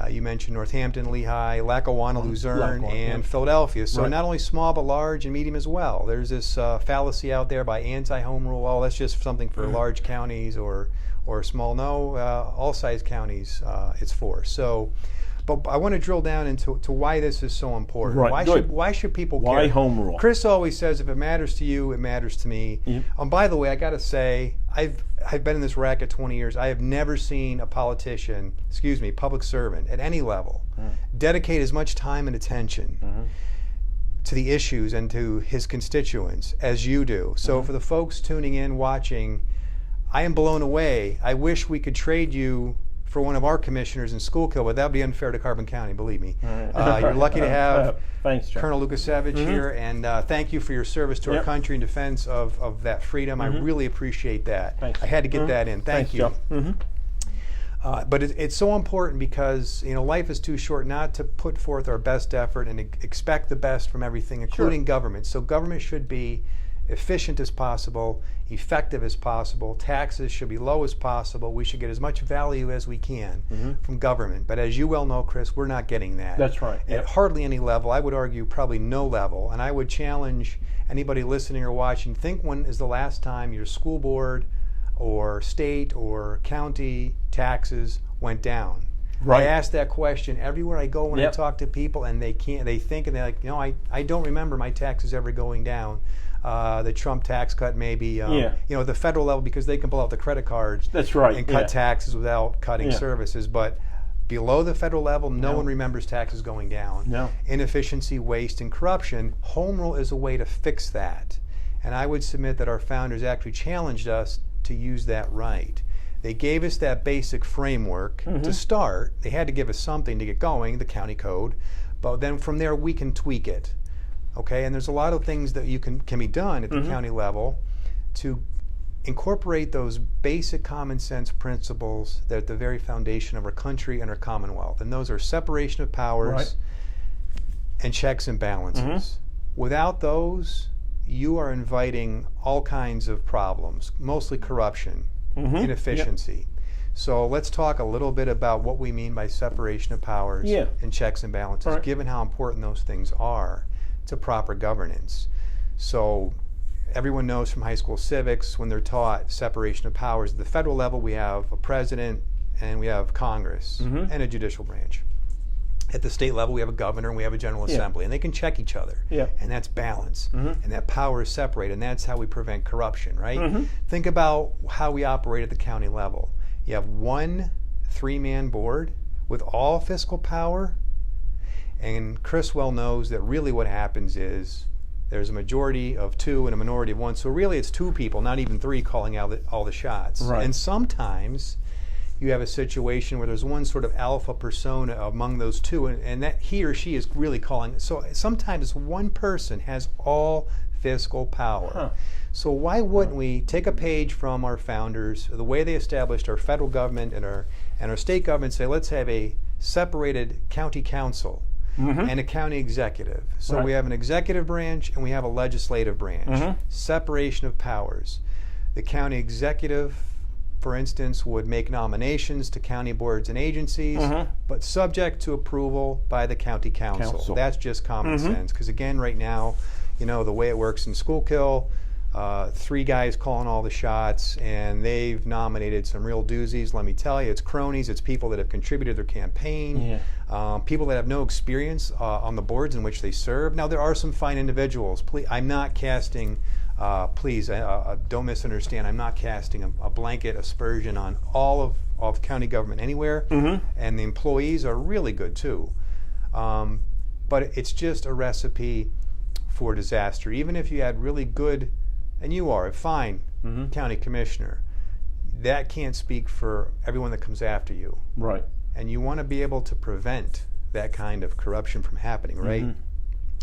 you mentioned Northampton, Lehigh, Lackawanna, Luzerne, and Philadelphia. So not only small, but large and medium as well. There's this fallacy out there by anti-home rule. Oh, that's just something for large counties or small. No, all size counties it's for. So, but I want to drill down into why this is so important. Right. Why should people care? Why home rule? Chris always says, if it matters to you, it matters to me. By the way, I got to say, I've been in this racket 20 years. I have never seen a politician, public servant at any level, dedicate as much time and attention to the issues and to his constituents as you do. So for the folks tuning in, watching, I am blown away. I wish we could trade you for one of our commissioners in Schuylkill, but that would be unfair to Carbon County, believe me. You're lucky to have Thanks, John. Colonel Lukasevich here, and thank you for your service to our Yep. country in defense of that freedom. I really appreciate that. Thanks. I had to get that in. Thank Thanks, you. Joe. But it's so important because life is too short not to put forth our best effort and expect the best from everything, including government. So government should be efficient as possible, effective as possible. Taxes should be low as possible. We should get as much value as we can from government. But as you well know, Chris, we're not getting that. That's right. At Yep. hardly any level. I would argue probably no level. And I would challenge anybody listening or watching, think when is the last time your school board or state or county taxes went down. Right. I ask that question everywhere I go when I Yep. talk to people, and they think, and they're like, I don't remember my taxes ever going down. The Trump tax cut maybe, at the federal level, because they can pull out the credit cards That's right. and cut yeah. taxes without cutting Yeah. services. But below the federal level, no one remembers taxes going down. No. Inefficiency, waste, and corruption. Home rule is a way to fix that. And I would submit that our founders actually challenged us to use that right. They gave us that basic framework to start. They had to give us something to get going, the county code. But then from there, we can tweak it. Okay, and there's a lot of things that can be done at the county level to incorporate those basic common sense principles that are at the very foundation of our country and our commonwealth. And those are separation of powers and checks and balances. Without those, you are inviting all kinds of problems, mostly corruption, inefficiency. So let's talk a little bit about what we mean by separation of powers and checks and balances, given how important those things are to proper governance. So everyone knows from high school civics when they're taught separation of powers. At the federal level, we have a president and we have Congress and a judicial branch. At the state level, we have a governor and we have a general assembly, and they can check each other. And that's balance. And that power is separated, and that's how we prevent corruption, right? Think about how we operate at the county level. You have one 3-man board with all fiscal power, and Chris well knows that really what happens is there's a majority of 2 and a minority of 1. So really it's 2 people, not even 3, calling out all the shots. Right. And sometimes you have a situation where there's one sort of alpha persona among those 2, and that he or she is really calling. So sometimes one person has all fiscal power. So why wouldn't we take a page from our founders, the way they established our federal government and our state government, say let's have a separated county council and a county executive. So we have an executive branch and we have a legislative branch. Separation of powers. The county executive, for instance, would make nominations to county boards and agencies, but subject to approval by the county council. That's just common sense. Because again, right now, the way it works in Schuylkill, 3 guys calling all the shots, and they've nominated some real doozies. Let me tell you, it's cronies, it's people that have contributed their campaign, people that have no experience on the boards in which they serve. Now, there are some fine individuals. Please, I'm not casting, don't misunderstand, I'm not casting a blanket aspersion on all of county government anywhere, and the employees are really good too. But it's just a recipe for disaster. Even if you had really good, and you are a fine county commissioner, that can't speak for everyone that comes after you. Right. And you want to be able to prevent that kind of corruption from happening, right?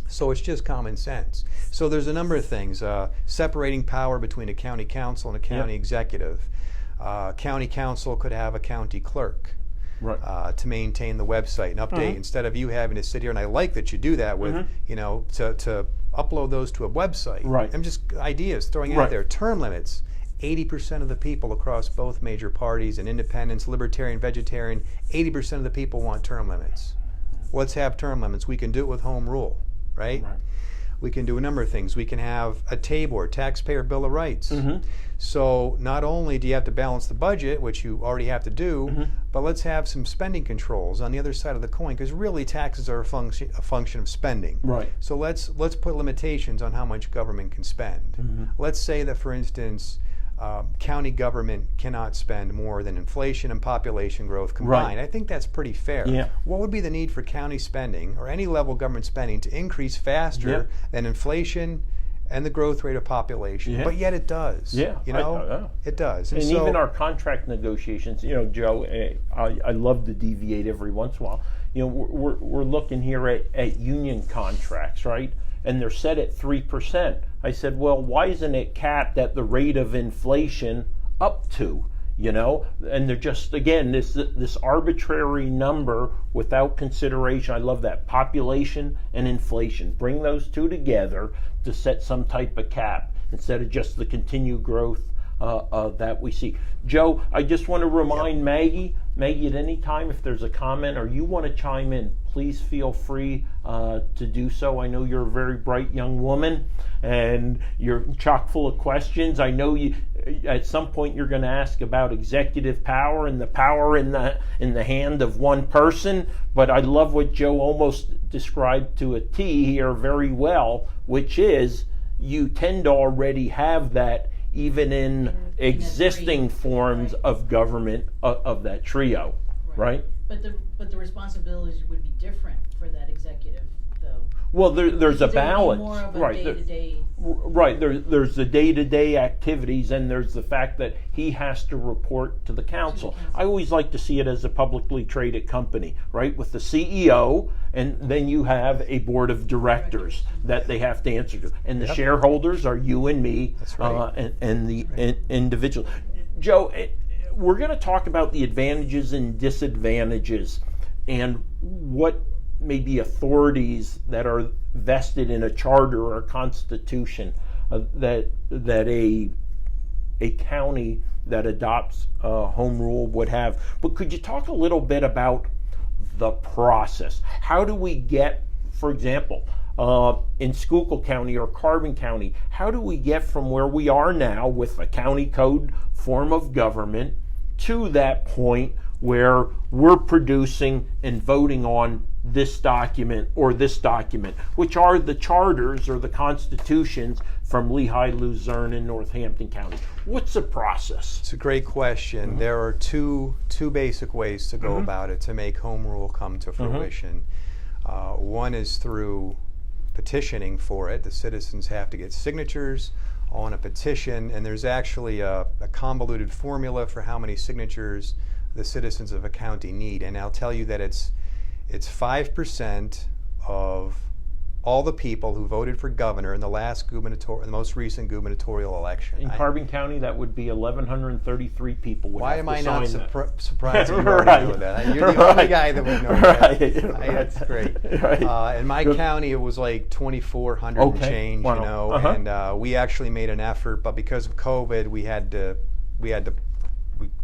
So it's just common sense. So there's a number of things. Separating power between a county council and a county executive. County council could have a county clerk. To maintain the website and update, instead of you having to sit here, and I like that you do that with, to upload those to a website. I'm just ideas throwing out there. Term limits. 80% of the people across both major parties and independents, libertarian, vegetarian, 80% of the people want term limits. Let's have term limits. We can do it with home rule, right? We can do a number of things. We can have a TABOR, Taxpayer Bill of Rights. So not only do you have to balance the budget, which you already have to do, but let's have some spending controls on the other side of the coin, because really taxes are a function of spending. So let's put limitations on how much government can spend. Let's say that, for instance, county government cannot spend more than inflation and population growth combined. I think that's pretty fair. What would be the need for county spending or any level of government spending to increase faster than inflation and the growth rate of population. Yeah. But yet it does. Yeah, You know, it does. And so, even our contract negotiations, you know, Joe, I love to deviate every once in a while. You know, we're looking here at union contracts, right? And they're set at 3%. I said, well, why isn't it capped at the rate of inflation up to? You know, and they're just, again, this arbitrary number without consideration. I love that, population and inflation. Bring those two together to set some type of cap instead of just the continued growth that we see. Joe, I just want to remind Maggie, at any time if there's a comment or you want to chime in, please feel free to do so. I know you're a very bright young woman and you're chock full of questions. I know you at some point you're going to ask about executive power and the power in the hand of one person, but I love what Joe almost described to a T here very well, which is you tend to already have that even in existing forms of government of that trio, right? But the responsibilities would be different for that executive, though. Well, there's a Because it would be balance, more of a right? day-to-day. Right. There's the day-to-day activities, and there's the fact that he has to report to the council. I always like to see it as a publicly traded company, right? With the CEO, and then you have a board of directors that they have to answer to, and the shareholders are you and me, That's right. and the individual. Joe, we're going to talk about the advantages and disadvantages, and what maybe authorities that are vested in a charter or a constitution that a county that adopts home rule would have. But could you talk a little bit about the process? How do we get, for example, in Schuylkill County or Carbon County, how do we get from where we are now with a county code form of government to that point where we're producing and voting on this document or this document, which are the charters or the constitutions from Lehigh, Luzerne, and Northampton County? What's the process? It's a great question. There are two basic ways to go about it to make home rule come to fruition. One is through petitioning for it. The citizens have to get signatures on a petition, and there's actually a convoluted formula for how many signatures the citizens of a county need. And I'll tell you that it's 5% of all the people who voted for governor in the most recent gubernatorial election. In Carbon County, that would be 1,133 people. Why am I not surprised that you Right. already know that? You're the only guy that would know Right. that. That's great. Right. In my county, it was like 2,400 and change, Wow. you know, and we actually made an effort, but because of COVID, we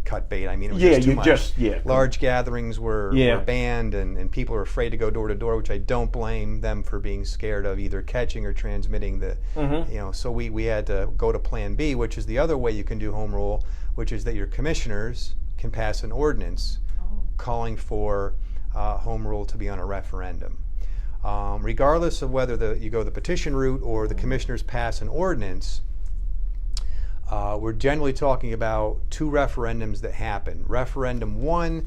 cut bait. I mean, it was just too much. Large gatherings were banned, and people are afraid to go door to door, which I don't blame them for being scared of either catching or transmitting the, you know. So we had to go to Plan B, which is the other way you can do home rule, which is that your commissioners can pass an ordinance calling for home rule to be on a referendum. Regardless of whether you go the petition route or the commissioners pass an ordinance, we're generally talking about two referendums that happen. Referendum 1,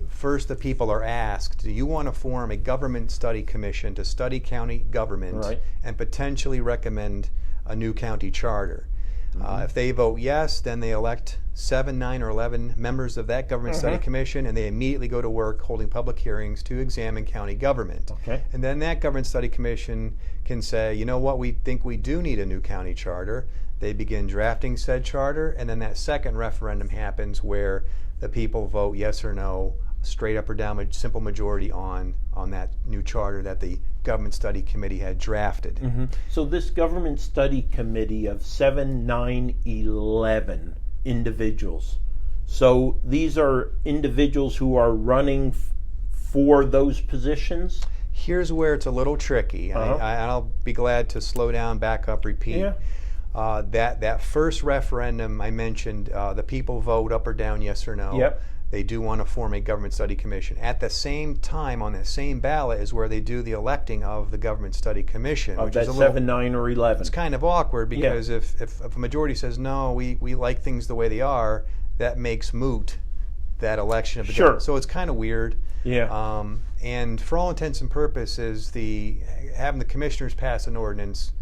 first the people are asked, do you want to form a government study commission to study county government and potentially recommend a new county charter? If they vote yes, then they elect 7, 9, or 11 members of that government study commission, and they immediately go to work holding public hearings to examine county government. And then that government study commission can say, you know what, we think we do need a new county charter. They begin drafting said charter, and then that second referendum happens where the people vote yes or no, straight up or down, a simple majority on that new charter that the government study committee had drafted. So this government study committee of 7, 9, 11 individuals. So these are individuals who are running for those positions? Here's where it's a little tricky. I'll be glad to slow down, back up, repeat. That first referendum I mentioned, the people vote up or down, yes or no. They do want to form a government study commission. At the same time, on that same ballot is where they do the electing of the government study commission. Of which that is 7, 9, or 11. It's kind of awkward because if a majority says no, we like things the way they are, that makes moot that election of the government. So it's kind of weird. And for all intents and purposes, having the commissioners pass an ordinance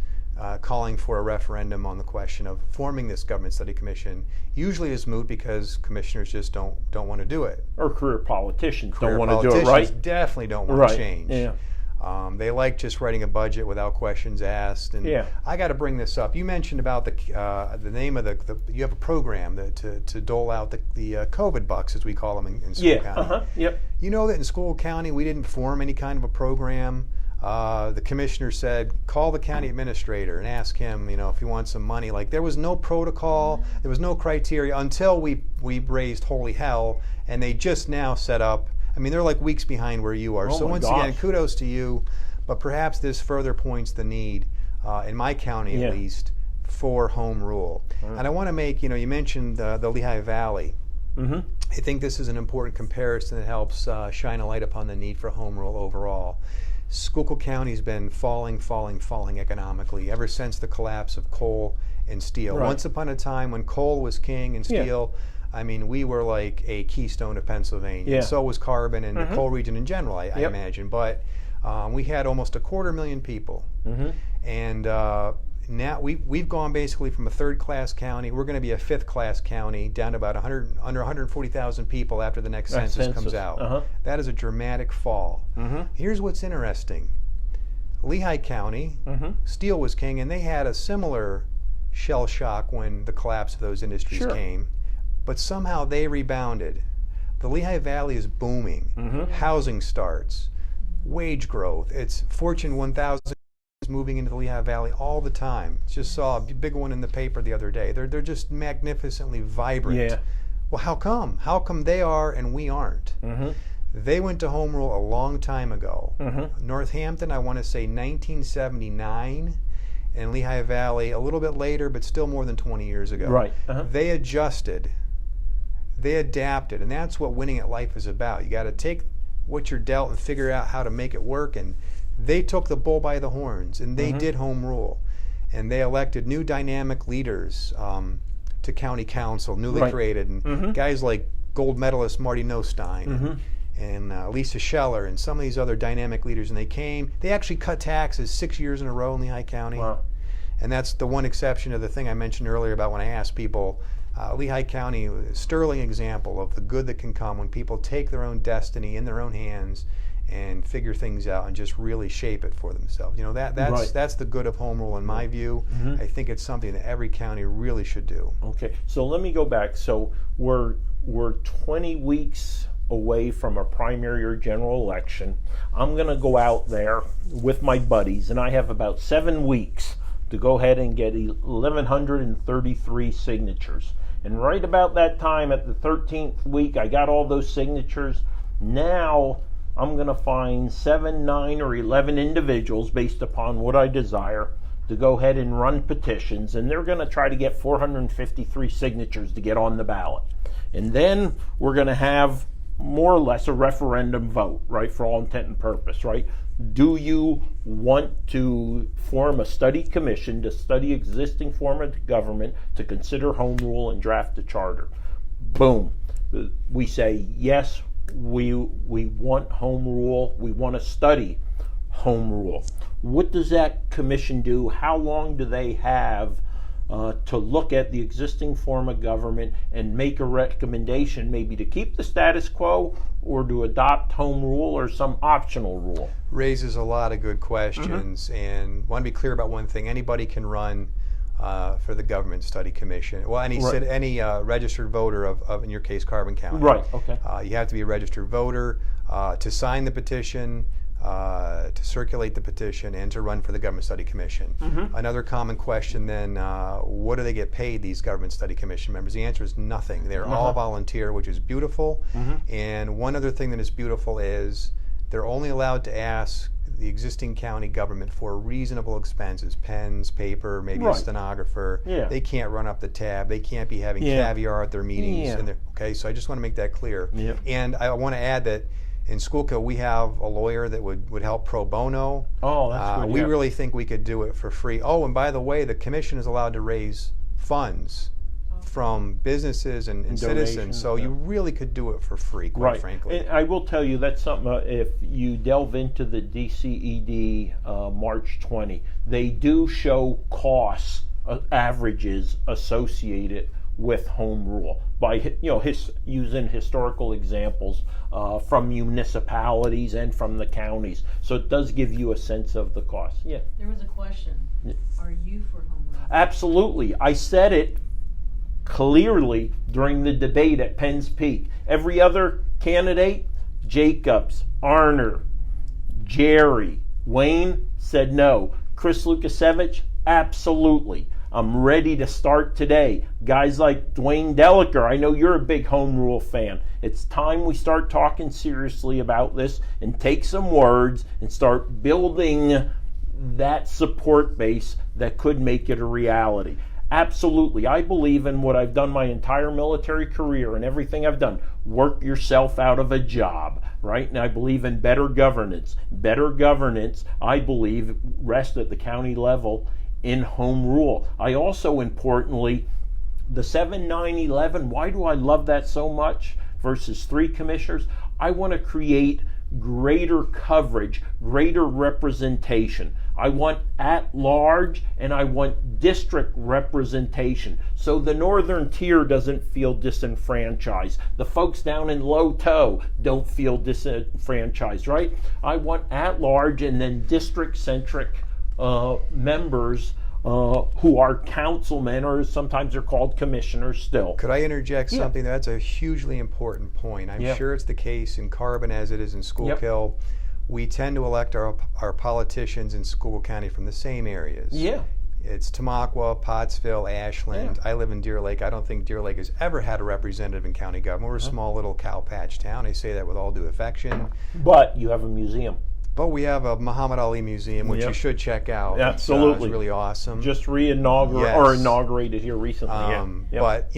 calling for a referendum on the question of forming this government study commission usually is moot because commissioners just don't want to do it. Or career politicians Career don't want to do it, politicians right? definitely don't want Right. to change. Yeah. They like just writing a budget without questions asked. And Yeah. I got to bring this up. You mentioned about the name of you have a program to dole out the COVID bucks, as we call them in School Yeah. County. Yep. You know that in School County we didn't form any kind of a program. The commissioner said, call the county administrator and ask him, if he wants some money. Like, there was no protocol, there was no criteria until we raised holy hell, and they just now set up. I mean, they're like weeks behind where you are. Oh So my once gosh. again, kudos to you, but perhaps this further points the need, in my county Yeah. at least, for home rule. And I want to make, you mentioned the Lehigh Valley. Mm-hmm. I think this is an important comparison that helps shine a light upon the need for home rule overall. Schuylkill County's been falling economically ever since the collapse of coal and steel. Right. Once upon a time when coal was king and Yeah. steel, I mean, we were like a keystone of Pennsylvania. Yeah. So was Carbon and the coal region in general, I Yep. imagine. But we had almost 250,000 people. Mm-hmm. And now we've gone basically from a third-class county. We're going to be a fifth-class county, down to about under 140,000 people after the next Next census comes census. out. Uh-huh. That is a dramatic fall. Mm-hmm. Here's what's interesting. Lehigh County, Mm-hmm. steel was king, and they had a similar shell shock when the collapse of those industries Sure. came, but somehow they rebounded. The Lehigh Valley is booming. Mm-hmm. Housing starts, wage growth. It's Fortune 1000 is moving into the Lehigh Valley all the time. Just saw a big one in the paper the other day. They're just magnificently vibrant. Yeah. Well, how come? How come they are and we aren't? Mm-hmm. They went to home rule a long time ago. Mm-hmm. Northampton, I want to say 1979, and Lehigh Valley a little bit later, but still more than 20 years ago. Right. Uh-huh. They adjusted, they adapted, and that's what winning at life is about. You got to take what you're dealt and figure out how to make it work, and they took the bull by the horns, and they did home rule. And they elected new dynamic leaders to county council, newly Right. created, and guys like gold medalist Marty Nostein and Lisa Scheller and some of these other dynamic leaders. And they actually cut taxes 6 years in a row in Lehigh County. Wow. And that's the one exception to the thing I mentioned earlier about when I asked people, Lehigh County, a sterling example of the good that can come when people take their own destiny in their own hands and figure things out and just really shape it for themselves. Right. That's the good of home rule in my view. I think it's something that every county really should do. Okay, so let me go back. So we're 20 weeks away from a primary or general election. I'm going to go out there with my buddies, and I have about 7 weeks to go ahead and get 1,133 signatures. And right about that time, at the 13th week, I got all those signatures. Now I'm going to find 7, 9, or 11 individuals based upon what I desire to go ahead and run petitions, and they're going to try to get 453 signatures to get on the ballot. And then we're going to have more or less a referendum vote, right, for all intent and purpose, right? Do you want to form a study commission to study existing form of government to consider home rule and draft a charter? Boom. We say, yes, we want home rule. We want to study home rule. What does that commission do? How long do they have to look at the existing form of government and make a recommendation, maybe to keep the status quo or to adopt home rule or some optional rule? Raises a lot of good questions, and want to be clear about one thing. Anybody can run for the Government Study Commission. Well, any registered voter of, in your case, Carbon County. Right, okay. You have to be a registered voter to sign the petition, to circulate the petition, and to run for the Government Study Commission. Another common question then, what do they get paid, these Government Study Commission members? The answer is nothing. They're all volunteer, which is beautiful. And one other thing that is beautiful is they're only allowed to ask the existing county government for reasonable expenses, pens, paper, maybe a stenographer. Yeah. They can't run up the tab. They can't be having caviar at their meetings. Yeah. And okay, so I just want to make that clear. Yep. And I want to add that in Schuylkill, we have a lawyer that would help pro bono. Oh, that's good. We yeah. really think we could do it for free. Oh, and by the way, the commission is allowed to raise funds from businesses and citizens. Donations, So yeah. you really could do it for free, quite Right. frankly. And I will tell you that's something, if you delve into the DCED March 20, they do show costs, averages associated with home rule by using historical examples from municipalities and from the counties. So it does give you a sense of the cost. Yeah, There was a question. Yeah. Are you for home rule? absolutely. I said it clearly during the debate at Penn's Peak. Every other candidate, Jacobs, Arner, Jerry, Wayne, said no. Chris Lukasevich, absolutely. I'm ready to start today. Guys like Dwayne Deliker, I know you're a big home rule fan. It's time we start talking seriously about this and take some words and start building that support base that could make it a reality. Absolutely. I believe in what I've done my entire military career and everything I've done. Work yourself out of a job, right? And I believe in better governance. Better governance, I believe, rests at the county level in home rule. I also, importantly, the 7-9-11, why do I love that so much versus 3 commissioners? I want to create greater coverage, greater representation. I want at large and I want district representation. So the northern tier doesn't feel disenfranchised. The folks down in Low-Toe don't feel disenfranchised, right? I want at large and then district centric members who are councilmen, or sometimes they're called commissioners still. Could I interject Yeah. something? That's a hugely important point. I'm Yeah. sure it's the case in Carbon as it is in Schuylkill. We tend to elect our politicians in Schuylkill County from the same areas. Yeah. It's Tamaqua, Pottsville, Ashland. Yeah. I live in Deer Lake. I don't think Deer Lake has ever had a representative in county government. We're a small little cow patch town. I say that with all due affection. But you have a museum. But we have a Muhammad Ali Museum, which Yep. you should check out. Absolutely. It's really awesome. Just inaugurated here recently. Yeah. But,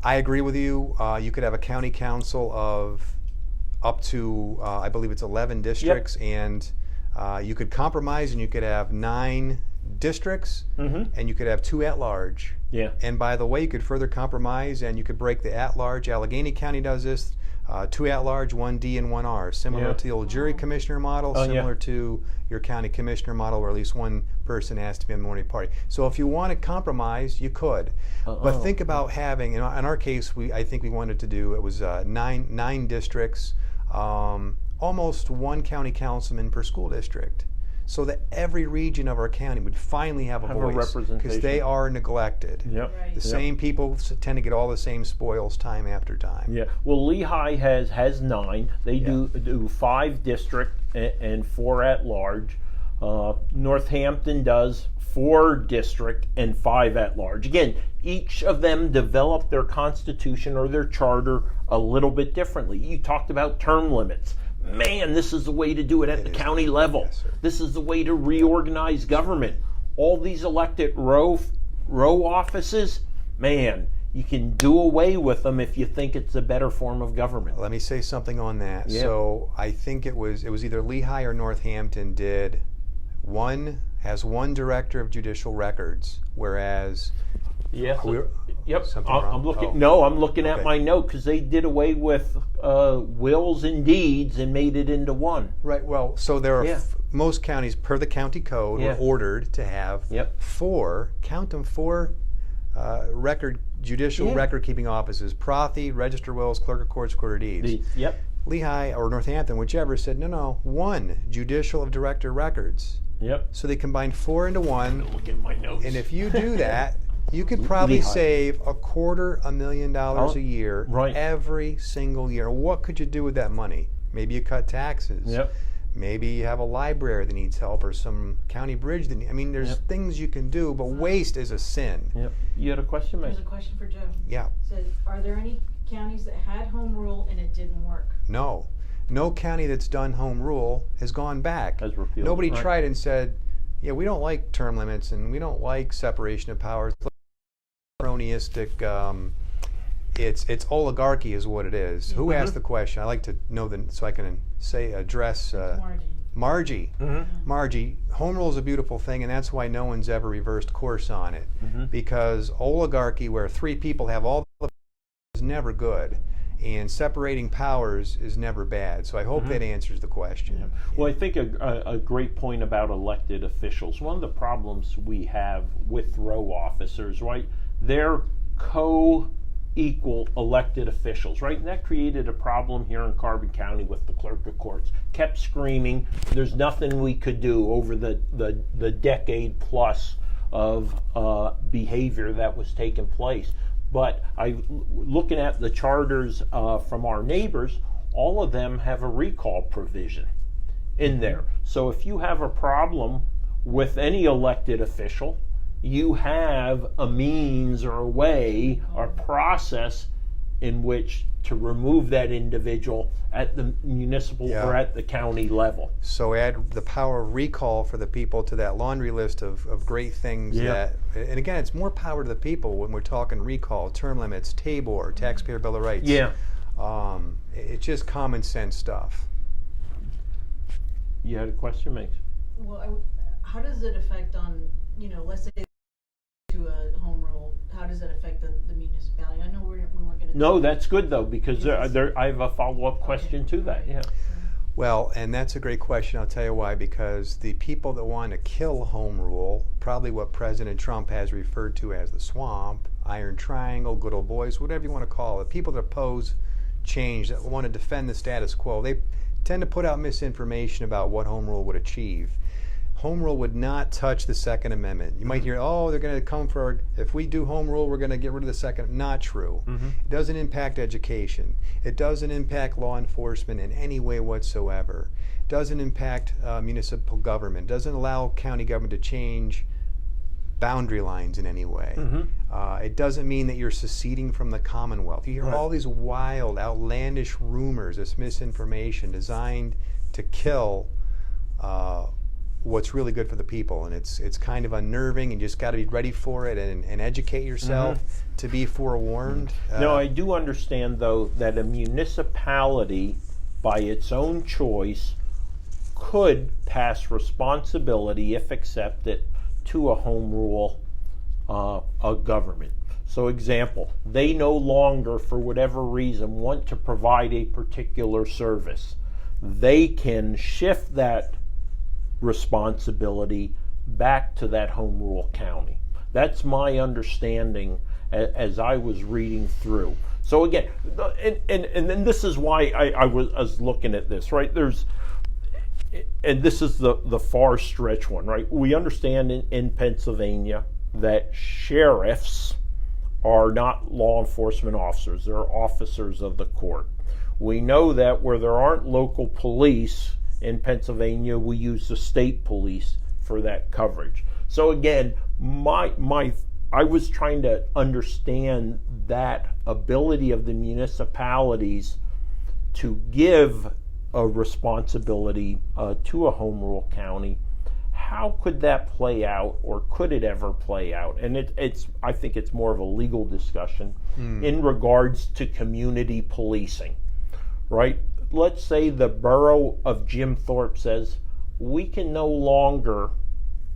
I agree with you. You could have a county council of up to, I believe it's 11 districts, and you could compromise and you could have 9 districts, and you could have 2 at-large. Yeah. And by the way, you could further compromise and you could break the at-large. Allegheny County does this. 2 at-large, 1 D and 1 R, similar Yeah. to the old jury commissioner model, Oh, similar yeah. to your county commissioner model, where at least one person has to be in the minority party. So if you want to compromise, you could. But think about having, in our case, I think we wanted to do, it was 9 districts, almost 1 county councilman per school district, so that every region of our county would finally have a Have a voice, because representation. they are neglected. Yep. Right. The same people tend to get all the same spoils time after time. Yeah. Well, Lehigh has 9. They do 5 district and 4 at large. Northampton does 4 district and 5 at large. Again, each of them developed their constitution or their charter a little bit differently. You talked about term limits. Man, this is the way to do it at the county level. Yes, sir. This is the way to reorganize government. All these elected row offices, man, you can do away with them if you think it's a better form of government. Let me say something on that. Yeah. So I think it was either Lehigh or Northampton has one director of judicial records, whereas Yes. Yep. Something wrong? I'm looking. Oh. No, I'm looking at Okay. my note because they did away with wills and deeds and made it into one. right. Well, so there are Yeah. most counties per the county code Yeah. were ordered to have Yep. 4 judicial Yeah. record keeping offices: Prothy, Register Wills, Clerk of Courts, Recorder of Deeds. Yep. Lehigh or Northampton, whichever, said no, 1 judicial of director records. Yep. So they combined 4 into 1. Look at my notes. And if you do that, you could probably Lehigh. save $250,000 a year right. every single year. What could you do with that money? Maybe you cut taxes. Yep. Maybe you have a library that needs help, or some county bridge that there's Yep. things you can do, but waste is a sin. Yep. You had a question, There's man? a question for Joe. Yeah. It says, are there any counties that had home rule and it didn't work? No. No county that's done home rule has gone back. Has repealed it, Nobody right. tried and said, yeah, we don't like term limits and we don't like separation of powers. Cronyistic, it's oligarchy is what it is. Who asked the question? I like to know so I can address. Margie. Margie. Margie, home rule is a beautiful thing, and that's why no one's ever reversed course on it. Because oligarchy, where 3 people have all the power, is never good, and separating powers is never bad. So I hope that answers the question. Well, I think a great point about elected officials. One of the problems we have with row officers, right? They're co-equal elected officials, right? And that created a problem here in Carbon County with the clerk of courts. Kept screaming. There's nothing we could do over the decade plus of behavior that was taking place. But looking at the charters from our neighbors, all of them have a recall provision in there. So if you have a problem with any elected official, you have a means or a way or process in which to remove that individual at the municipal or at the county level. So add the power of recall for the people to that laundry list of great things that, and again, it's more power to the people when we're talking recall, term limits, TABOR, taxpayer bill of rights. It's just common sense stuff. You had a question, Max? Well, how does it affect on, let's say to a home rule, how does that affect the municipality? I know we weren't going to. No, that's good though, because I have a follow-up question to that. Yeah. Well, and that's a great question. I'll tell you why. Because the people that want to kill home rule, probably what President Trump has referred to as the swamp, Iron Triangle, good old boys, whatever you want to call it, people that oppose change, that want to defend the status quo, they tend to put out misinformation about what home rule would achieve. Home rule would not touch the Second Amendment. You might hear, oh, they're going to come for, if we do home rule, we're going to get rid of the Second. Not true. It doesn't impact education. It doesn't impact law enforcement in any way whatsoever. It doesn't impact municipal government. It doesn't allow county government to change boundary lines in any way. It doesn't mean that you're seceding from the Commonwealth. You hear all these wild, outlandish rumors, this misinformation designed to kill what's really good for the people, and it's kind of unnerving, and you just got to be ready for it and educate yourself to be forewarned. No, I do understand though that a municipality, by its own choice, could pass responsibility, if accepted, to a home rule a government. So example, they no longer, for whatever reason, want to provide a particular service. They can shift that responsibility back to that home rule county. That's my understanding as I was reading through. So again, and then this is why I was looking at this, right? And this is the far stretch one, right? We understand in Pennsylvania that sheriffs are not law enforcement officers. They're officers of the court. We know that where there aren't local police in Pennsylvania, we use the state police for that coverage. So again, I was trying to understand that ability of the municipalities to give a responsibility to a home rule county. How could that play out, or could it ever play out? And I think it's more of a legal discussion in regards to community policing, right? Let's say the borough of Jim Thorpe says, we can no longer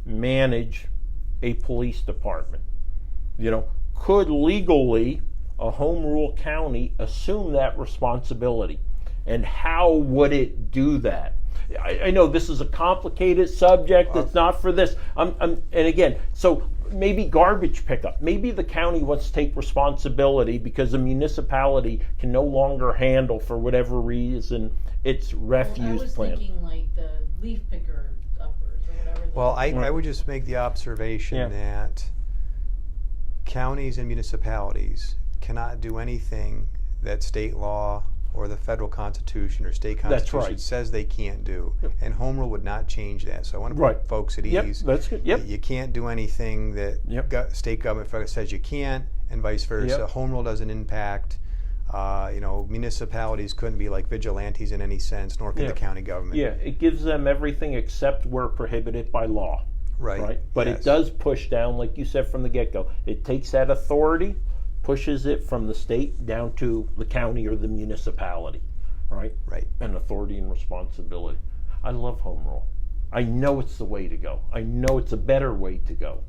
manage a police department. Could legally a home rule county assume that responsibility? And how would it do that? I know this is a complicated subject. It's not for this. And again, so maybe garbage pickup. Maybe the county wants to take responsibility because a municipality can no longer handle, for whatever reason, its refuse plant. I was thinking like the leaf picker uppers or whatever. Well, I would just make the observation that counties and municipalities cannot do anything that state law or the federal constitution or state constitution says they can't do. And home rule would not change that. So I want to put folks at ease. That's good. You can't do anything that state government federal says you can't, and vice versa. Home rule doesn't impact. Municipalities couldn't be like vigilantes in any sense, nor could the county government. Yeah, it gives them everything except where prohibited by law. Right. But it does push down, like you said from the get-go. It takes that authority, pushes it from the state down to the county or the municipality, right? Right. And authority and responsibility. I love home rule. I know it's the way to go. I know it's a better way to go.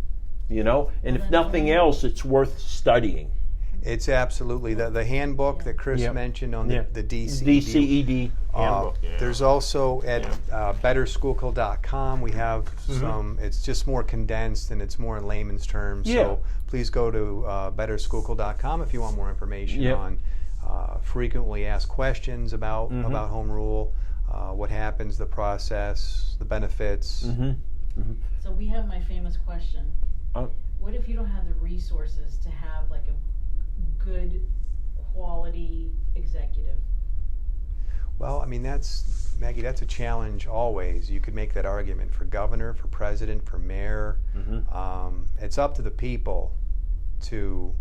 You know, and if nothing else, it's worth studying. It's absolutely the handbook that Chris Yep. mentioned on Yeah. the DCED. DCED handbook. There's also at betterschoolco.com we have some. It's just more condensed and it's more in layman's terms. Yeah. So please go to betterschoolco.com if you want more information Yep. on frequently asked questions about home rule, what happens, the process, the benefits. So we have my famous question. Oh. What if you don't have the resources to have like a good quality executive? Well, I mean, Maggie, that's a challenge always. You could make that argument for governor, for president, for mayor. It's up to the people to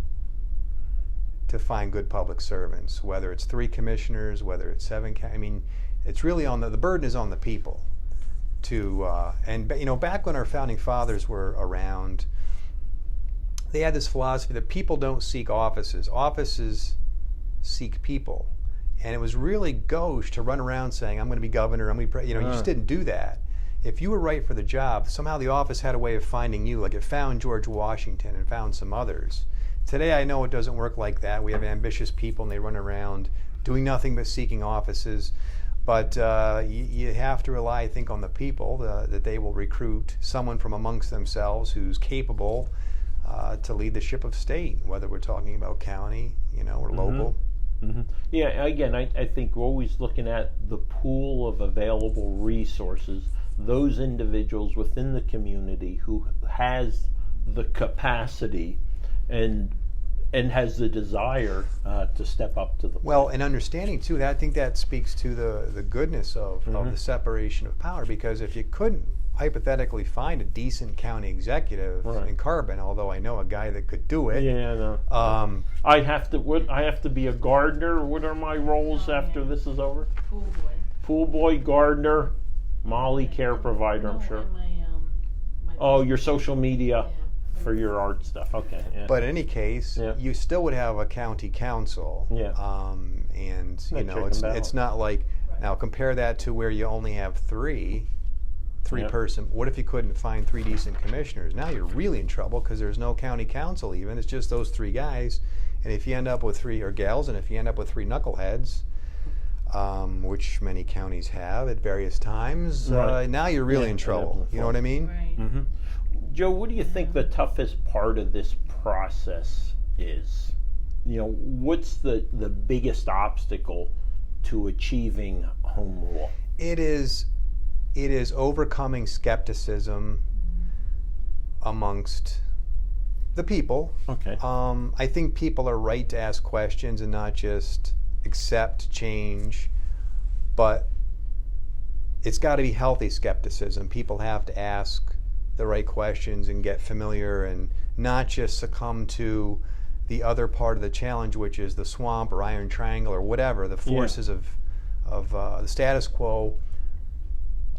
find good public servants, whether it's 3 commissioners, whether it's 7. I mean, it's really on the burden is on the people to, and you know, back when our founding fathers were around, they had this philosophy that people don't seek offices. Offices seek people. And it was really gauche to run around saying, I'm going to be governor, I'm going to be you just didn't do that. If you were right for the job, somehow the office had a way of finding you, like it found George Washington and found some others. Today, I know it doesn't work like that. We have ambitious people and they run around doing nothing but seeking offices. But you have to rely, I think, on the people that they will recruit someone from amongst themselves who's capable to lead the ship of state, whether we're talking about county, or local. Yeah, again, I think we're always looking at the pool of available resources, those individuals within the community who has the capacity and has the desire to step up to the plate. Well, and understanding too, that I think that speaks to the goodness of the separation of power, because if you couldn't hypothetically find a decent county executive in Carbon, although I know a guy that could do it. Yeah, no. I have to be a gardener. What are my roles after this is over? Pool boy. Pool boy, gardener, Molly care provider, I'm sure. And my Oh, your social media for your art stuff. Okay. Yeah. But in any case, you still would have a county council. Yeah. And check and it's balance. not like now compare that to where you only have three person. What if you couldn't find 3 decent commissioners? Now you're really in trouble because there's no county council even. It's just those 3 guys. And if you end up with 3 or gals, and if you end up with 3 knuckleheads, which many counties have at various times, now you're really in trouble. You know what I mean? Right. Joe, what do you think the toughest part of this process is? What's the biggest obstacle to achieving home rule? It is overcoming skepticism amongst the people. Okay. I think people are right to ask questions and not just accept change, but it's got to be healthy skepticism. People have to ask the right questions and get familiar and not just succumb to the other part of the challenge, which is the swamp or iron triangle or whatever, the forces of the status quo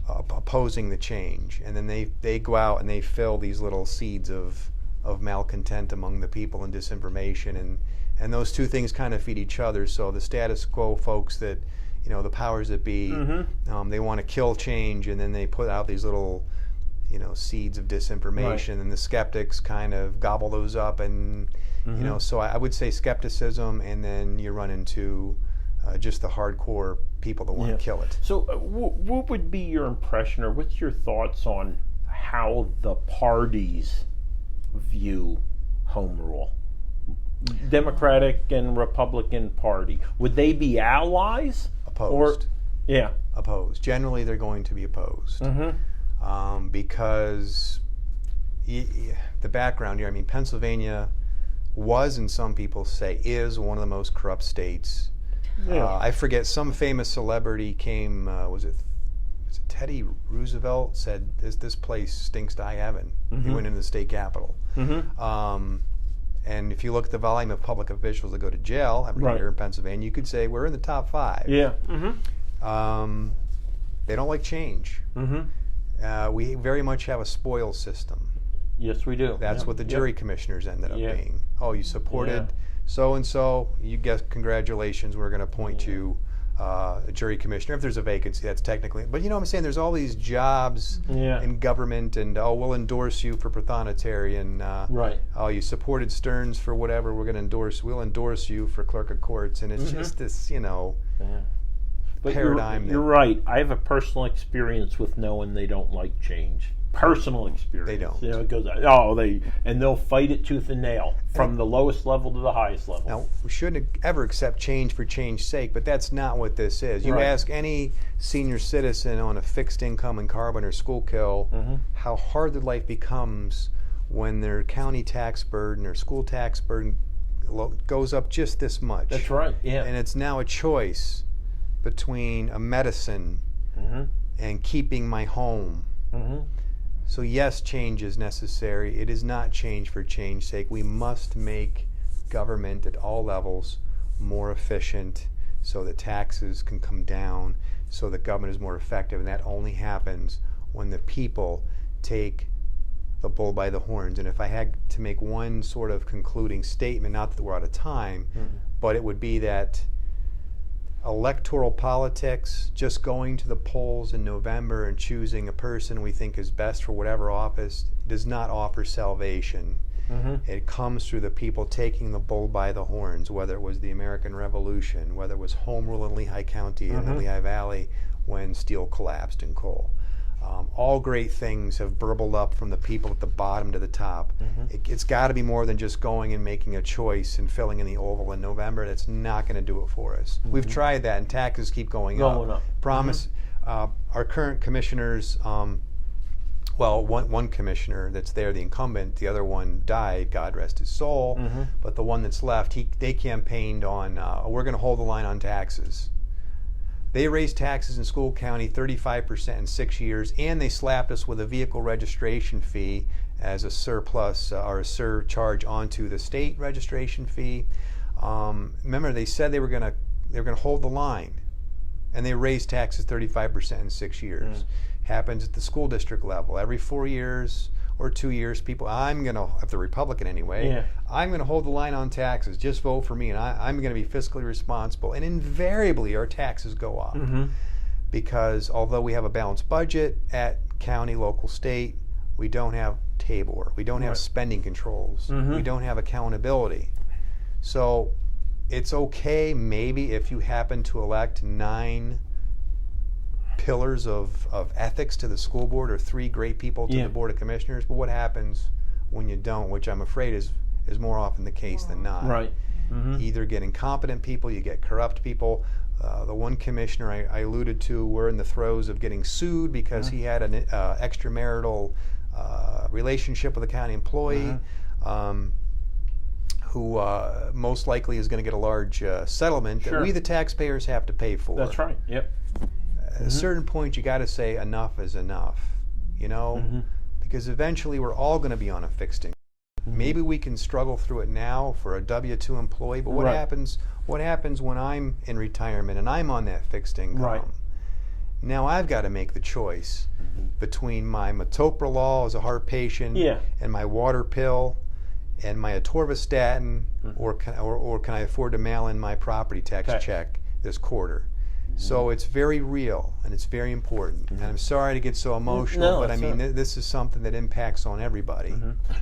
opposing the change. And then they go out and they fill these little seeds of malcontent among the people and disinformation, and those two things kind of feed each other. So the status quo folks that, the powers that be, they want to kill change, and then they put out these little seeds of disinformation, and the skeptics kind of gobble those up, and so I would say skepticism, and then you run into just the hardcore people that want to kill it. So what would be your impression, or what's your thoughts on how the parties view home rule? Democratic and Republican Party, would they be allies? Opposed. Or, opposed. Generally, they're going to be opposed. Because the background here, Pennsylvania was, and some people say is, one of the most corrupt states. I forget, some famous celebrity came, was it Teddy Roosevelt, said, this place stinks to high heaven. He went into the state capitol. And if you look at the volume of public officials that go to jail every year in Pennsylvania, you could say we're in the top 5. Yeah. They don't like change. We very much have a spoil system. Yes, we do. That's what the jury commissioners ended up being. Oh, you supported so-and-so, you get congratulations, we're going to appoint you a jury commissioner if there's a vacancy. That's technically, but you know what I'm saying. There's all these jobs Yeah. in government, and we'll endorse you for prothonotary, and Right. oh, you supported Stearns for whatever. We'll endorse you for clerk of courts, and it's just this, you know, Yeah. But paradigm. You're right. I have a personal experience with knowing they don't like change. Personal experience. They don't. You know, it goes. And they'll fight it tooth and nail from the lowest level to the highest level. Now, we shouldn't ever accept change for change's sake, but that's not what this is. You Right. ask any senior citizen on a fixed income in Carbon or Schuylkill how hard their life becomes when their county tax burden or school tax burden goes up just this much. That's right. Yeah. And it's now a choice between a medicine and keeping my home. So yes, change is necessary. It is not change for change's sake. We must make government at all levels more efficient so that taxes can come down, so that government is more effective. And that only happens when the people take the bull by the horns. And if I had to make one sort of concluding statement, not that we're out of time, but it would be that electoral politics, just going to the polls in November and choosing a person we think is best for whatever office, does not offer salvation. It comes through the people taking the bull by the horns, whether it was the American Revolution, whether it was home rule in Lehigh County and the Lehigh Valley when steel collapsed in coal. All great things have burbled up from the people at the bottom to the top. It's got to be more than just going and making a choice and filling in the oval in November. That's not going to do it for us. We've tried that, and taxes keep going up. Promise. Our current commissioners, well, one commissioner that's there, the incumbent, the other one died, God rest his soul. But the one that's left, they campaigned on, we're going to hold the line on taxes. They raised taxes in School County 35% in 6 years, and they slapped us with a vehicle registration fee as a surplus or a surcharge onto the state registration fee. Remember, they said they were going to hold the line, and they raised taxes 35% in 6 years. Happens at the school district level. Every 4 years or 2 years, people, if they're Republican anyway, I'm going to hold the line on taxes. Just vote for me, and I'm going to be fiscally responsible. And invariably, our taxes go up because although we have a balanced budget at county, local, state, we don't have TABOR. We don't have spending controls. We don't have accountability. So it's okay maybe if you happen to elect 9 pillars of ethics to the school board or 3 great people to the board of commissioners, but what happens when you don't, which I'm afraid is more often the case than not. Right. Either get incompetent people, you get corrupt people. The one commissioner I alluded to, we're in the throes of getting sued because he had an extramarital relationship with a county employee who most likely is going to get a large settlement that we the taxpayers have to pay for. That's right. Yep. At a certain point, you got to say enough is enough, you know, because eventually we're all going to be on a fixed income. Maybe we can struggle through it now for a W-2 employee, but what happens? What happens when I'm in retirement and I'm on that fixed income? Right. Now I've got to make the choice between my metoprolol as a heart patient and my water pill and my atorvastatin, or can I afford to mail in my property tax check this quarter? So it's very real and it's very important. And I'm sorry to get so emotional, but I mean, this is something that impacts on everybody.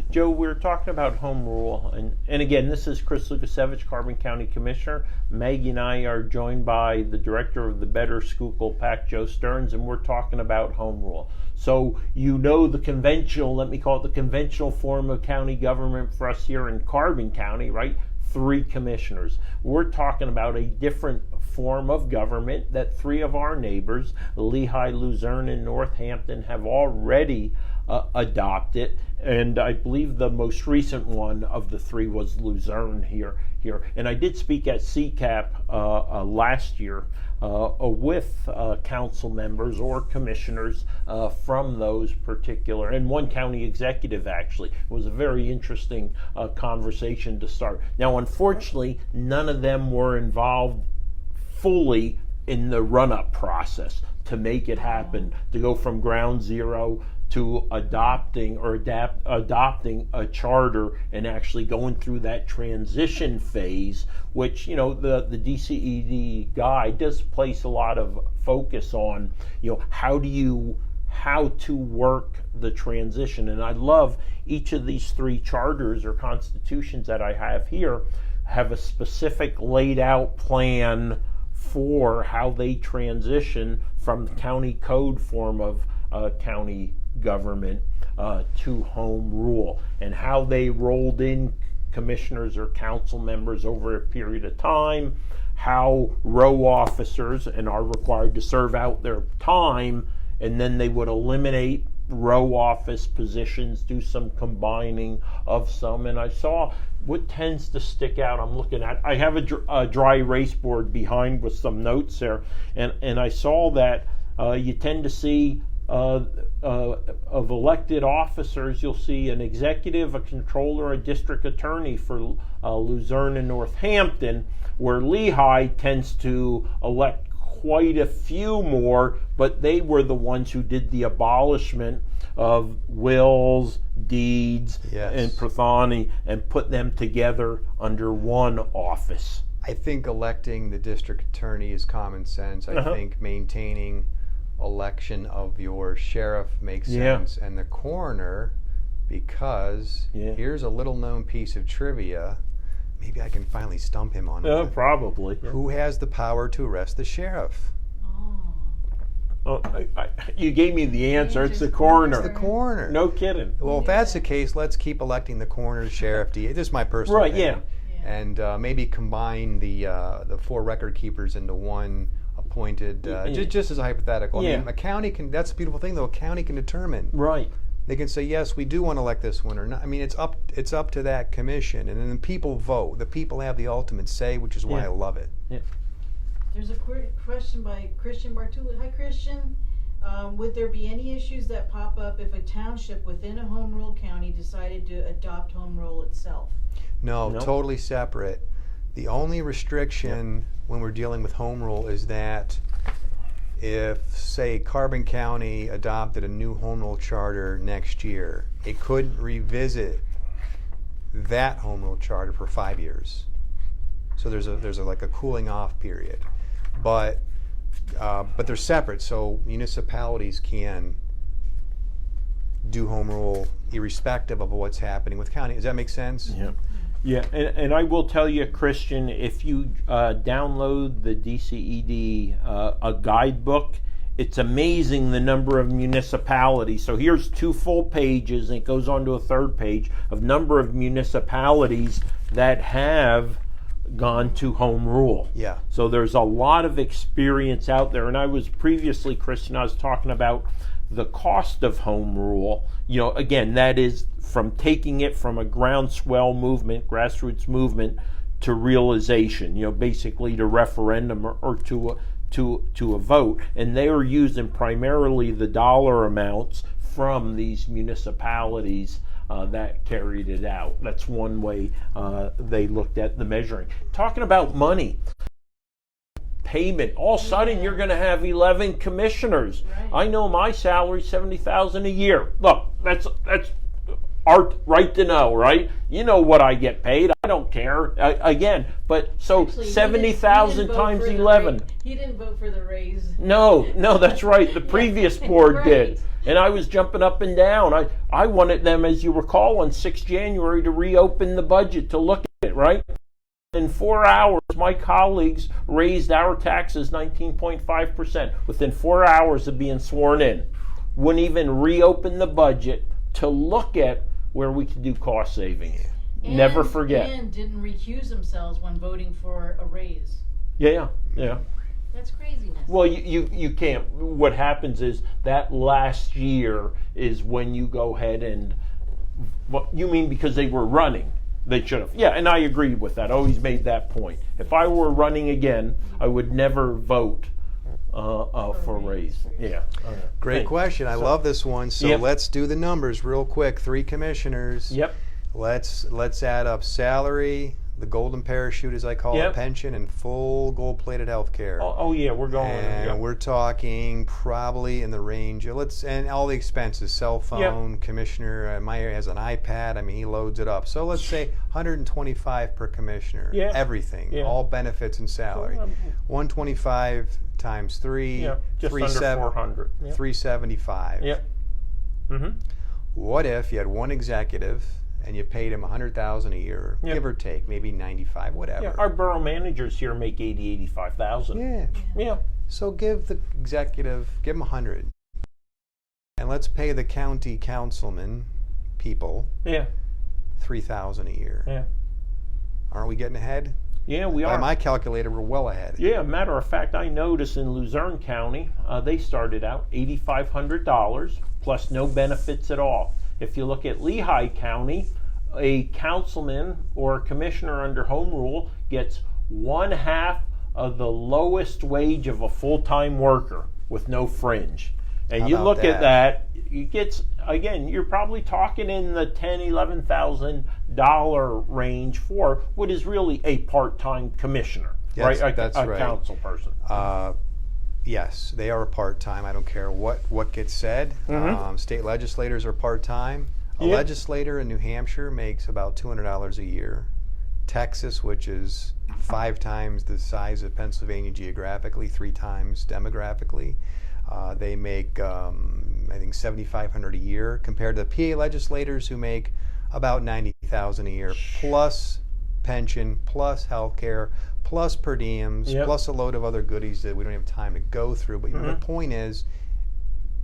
Joe, we're talking about home rule, and again, this is Chris Lukasevich, Carbon County Commissioner. Maggie and I are joined by the director of the Better Schuylkill PAC, Joe Stearns, and we're talking about home rule. So you know the conventional, let me call it the conventional form of county government for us here in Carbon County, right? 3 commissioners. We're talking about a different form of government that 3 of our neighbors, Lehigh, Luzerne, and Northampton, have already adopted, and I believe the most recent one of the 3 was Luzerne here. And I did speak at CCAP last year with council members or commissioners from those particular, and one county executive actually. It was a very interesting conversation to start. Now, unfortunately, none of them were involved fully in the run-up process to make it happen, to go from ground zero to adopting a charter and actually going through that transition phase, which, you know, the DCED guide does place a lot of focus on, you know, how to work the transition. And I love each of these three charters or constitutions that I have here have a specific laid out plan for how they transition from the county code form of county government to home rule, and how they rolled in commissioners or council members over a period of time, how row officers and are required to serve out their time, and then they would eliminate row office positions, do some combining of some. And I saw what tends to stick out. I'm looking at, I have a dry erase board behind with some notes there, and I saw that you tend to see of elected officers, you'll see an executive, a controller, a district attorney for Luzerne and Northampton, where Lehigh tends to elect quite a few more, but they were the ones who did the abolishment of wills, deeds, and Prathani, and put them together under one office. I think electing the district attorney is common sense. I think maintaining election of your sheriff makes sense, and the coroner, because here's a little known piece of trivia. Maybe I can finally stump him on it. Probably. Who has the power to arrest the sheriff? Oh, you gave me the answer. It's the coroner. It's the coroner. No kidding. Well, if that's the case, let's keep electing the coroner, sheriff, DA. This is my personal opinion. And maybe combine the four record keepers into one appointed, just as a hypothetical. I mean, a county can, that's the beautiful thing though, a county can determine. Right. They can say, yes, we do want to elect this one or not. I mean, it's up to that commission, and then the people vote. The people have the ultimate say, which is why I love it. Yeah. There's a question by Christian Bartula. Hi, Christian. Would there be any issues that pop up if a township within a home rule county decided to adopt home rule itself? No, totally separate. The only restriction when we're dealing with home rule is that if, say, Carbon County adopted a new home rule charter next year, it couldn't revisit that home rule charter for 5 years. So there's like a cooling off period, but they're separate. So municipalities can do home rule irrespective of what's happening with county. Does that make sense? Yeah. Yeah, and I will tell you, Christian, if you download the DCED a guidebook, it's amazing the number of municipalities. So here's 2 full pages, and it goes on to a 3rd page of number of municipalities that have gone to home rule. Yeah. So there's a lot of experience out there. And I was previously, Christian, I was talking about the cost of home rule. You know, again, that is from taking it from a groundswell movement, grassroots movement, to realization, you know, basically to referendum or to a vote. And they are using primarily the dollar amounts from these municipalities that carried it out. That's one way they looked at the measuring. Talking about money, payment, all of a sudden you're going to have 11 commissioners. Right. I know my salary $70,000 a year. Look, that's art right to know, right? You know what I get paid. I don't care. Again, but so 70,000 times 11. He didn't vote for the raise. No, that's right. The previous board did. And I was jumping up and down. I wanted them, as you recall, on 6 January to reopen the budget to look at it, right? In 4 hours, my colleagues raised our taxes 19.5% within 4 hours of being sworn in. Wouldn't even reopen the budget to look at where we could do cost savings. Never forget. And didn't recuse themselves when voting for a raise. Yeah. That's craziness. Well, you can't. What happens is that last year is when you go ahead and, well, you mean because they were running, they should have. Yeah, and I agree with that. I always made that point. If I were running again, I would never vote for a raise. Yeah. Great question. I love this one. So let's do the numbers real quick. 3 commissioners. Yep. Let's add up salary, the golden parachute, as I call Yep. it, pension and full gold-plated health care. Oh, yeah, we're going. And yeah. we're talking probably in the range of and all the expenses, cell phone, commissioner. My area has an iPad. I mean, he loads it up. So let's say 125 per commissioner. Yeah. Everything, Yeah. all benefits and salary. 125 times 3, Yeah, just under 400. Yep. 375. Yep. Mm-hmm. What if you had one executive and you paid him $100,000 a year, Yep. give or take, maybe 95, whatever. Yeah, our borough managers here make 85,000. Yeah. Yeah. So give the executive, give him 100, and let's pay the county councilman people Yeah. 3,000 a year. Yeah. Aren't we getting ahead? Yeah, we By are. my calculator, we're well ahead. Yeah, matter of fact, I noticed in Luzerne County, they started out $8,500 plus no benefits at all. If you look at Lehigh County, a councilman or a commissioner under home rule gets 1/2 of the lowest wage of a full-time worker with no fringe. And How you about look at that? that, you get, again, you're probably talking in the $10,000-$11,000 range for what is really a part-time commissioner, Yes, right? that's a right. council person. Yes, they are part-time. I don't care what gets said. State legislators are part-time. A Yeah. legislator in New Hampshire makes about $200 a year. Texas, which is 5 times the size of Pennsylvania geographically, 3 times demographically, they make, I think, $7,500 a year, compared to the PA legislators who make about $90,000 a year, plus pension, plus health care, plus per diems, Yep. plus a load of other goodies that we don't have time to go through. But the point is,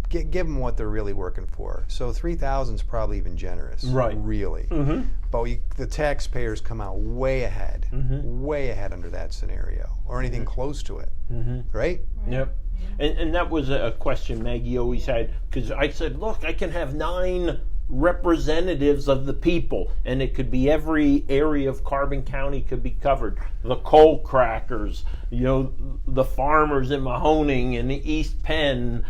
give them what they're really working for. So 3,000 is probably even generous, Right. really. Mm-hmm. But the taxpayers come out way ahead under that scenario, or anything close to it, right? Yep. And that was a question Maggie always had, because I said, look, I can have 9 representatives of the people, and it could be every area of Carbon County could be covered. The coal crackers, the farmers in Mahoning and the East Penn,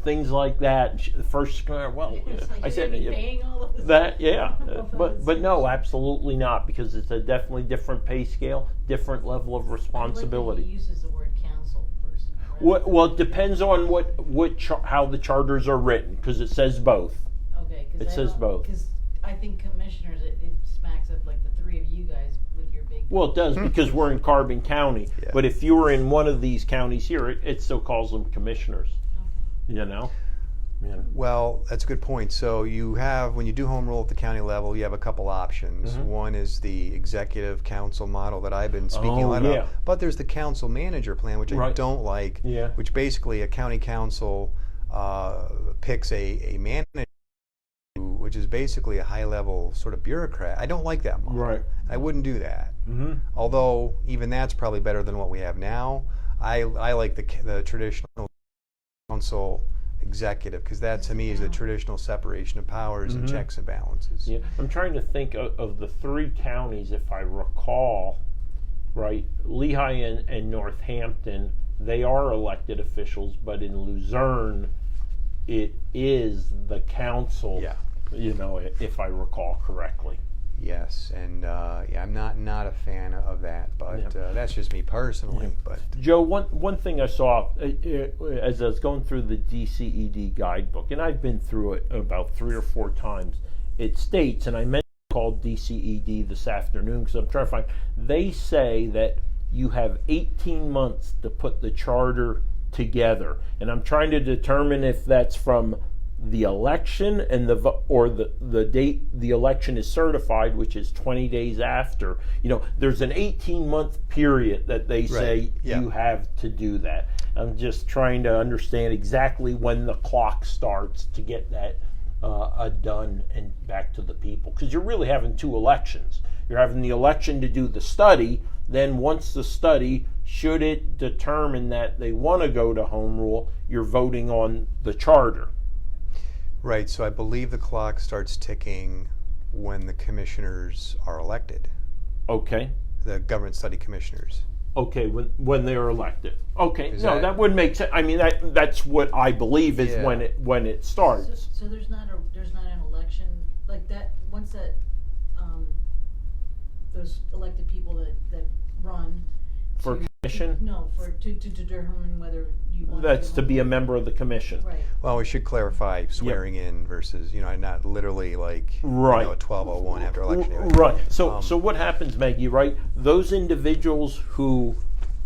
things like that. The first, well, It's like I you're said gonna be paying all of this. that, yeah, but no, absolutely not, because it's a definitely different pay scale, different level of responsibility. He uses the word council person. rather Well, it depends on how the charters are written, because it says both. Okay, It says both. Because I think commissioners, it smacks up like the 3 of you guys with your big. Well, it does because we're in Carbon County. Yeah. But if you were in one of these counties here, it still calls them commissioners. Yeah. Well, that's a good point. So you have, when you do home rule at the county level, you have a couple options. One is the executive council model that I've been speaking a lot yeah. about. But there's the council manager plan, which I Right. don't like, Yeah. which basically a county council picks a manager, which is basically a high-level sort of bureaucrat. I don't like that model. Right. I wouldn't do that. Mm-hmm. Although even that's probably better than what we have now. I like the traditional council executive, because that to me is the traditional separation of powers and checks and balances. Yeah. I'm trying to think of the 3 counties, if I recall, right? Lehigh and Northampton, they are elected officials, but in Luzerne, it is the council. Yeah. If I recall correctly. Yes, and I'm not a fan of that, but that's just me personally. But Joe, one thing I saw as I was going through the DCED guidebook, and I've been through it about 3 or 4 times, it states, and I meant to call DCED this afternoon because I'm trying to find, they say that you have 18 months to put the charter together, and I'm trying to determine if that's from the election and the date the election is certified, which is 20 days after. There's an 18-month period that they say you have to do that. I'm just trying to understand exactly when the clock starts to get that done and back to the people, because you're really having 2 elections. You're having the election to do the study, then once the study, should it determine that they want to go to home rule, you're voting on the charter. right, so I believe the clock starts ticking when the commissioners are elected, Okay. the government study commissioners. Okay, when they're elected. Okay, Is no, that- that would make sense. I mean, that's what I believe is Yeah. when it starts. So there's not an election like that once that those elected people that run. For to- commission? No, to determine whether you want That's to be a home member of the commission. rule. Right. Well, we should clarify swearing in versus, not literally like, Right. a 12:01 after election day. Right. So, Um, so what happens, Maggie? Right, those individuals who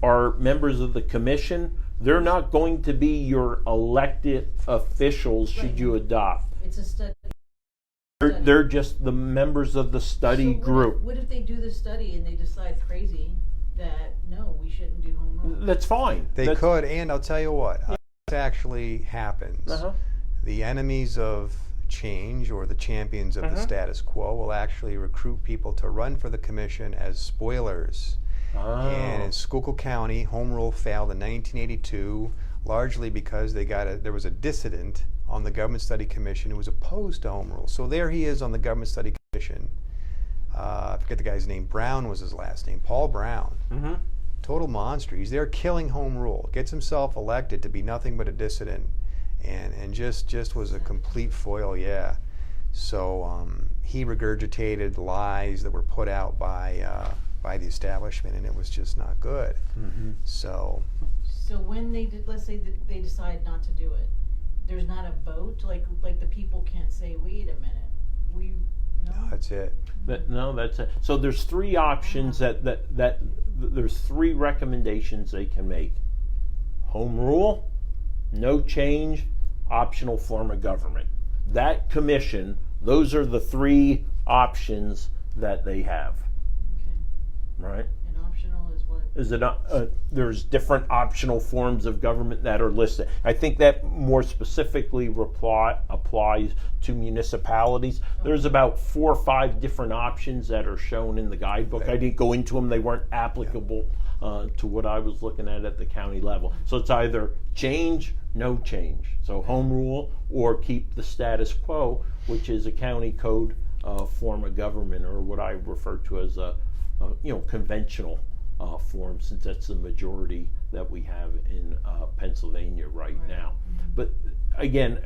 are members of the commission, they're not going to be your elected officials should Right. you adopt. It's a study. They're just the members of the study So group. What if they do the study and they decide crazy that no, we shouldn't do home rule? That's fine. They That's, could, and I'll tell you what, this actually happens. Uh-huh. The enemies of change or the champions of the status quo will actually recruit people to run for the commission as spoilers. Oh. And in Schuylkill County, home rule failed in 1982, largely because there was a dissident on the Government Study Commission who was opposed to home rule. So there he is on the Government Study Commission. I forget the guy's name. Brown was his last name. Paul Brown. Mhm. Total monster. He's there killing home rule. Gets himself elected to be nothing but a dissident, and just was a complete foil. Yeah. So he regurgitated lies that were put out by the establishment, and it was just not good. Mhm. So So when let's say that they decide not to do it, there's not a vote. Like the people can't say, wait a minute, that's it. No, that's it. So there's three options that there's three recommendations they can make: home rule, no change, optional form of government. That commission, those are the three options that they have, Okay. right? And optional is what? Is it there's different optional forms of government that are listed. I think that more specifically applies to municipalities. There's about 4 or 5 different options that are shown in the guidebook. I didn't go into them; they weren't applicable to what I was looking at the county level. So it's either change, no change. So home rule, or keep the status quo, which is a county code form of government, or what I refer to as a conventional form, since that's the majority that we have in Pennsylvania right now. But again,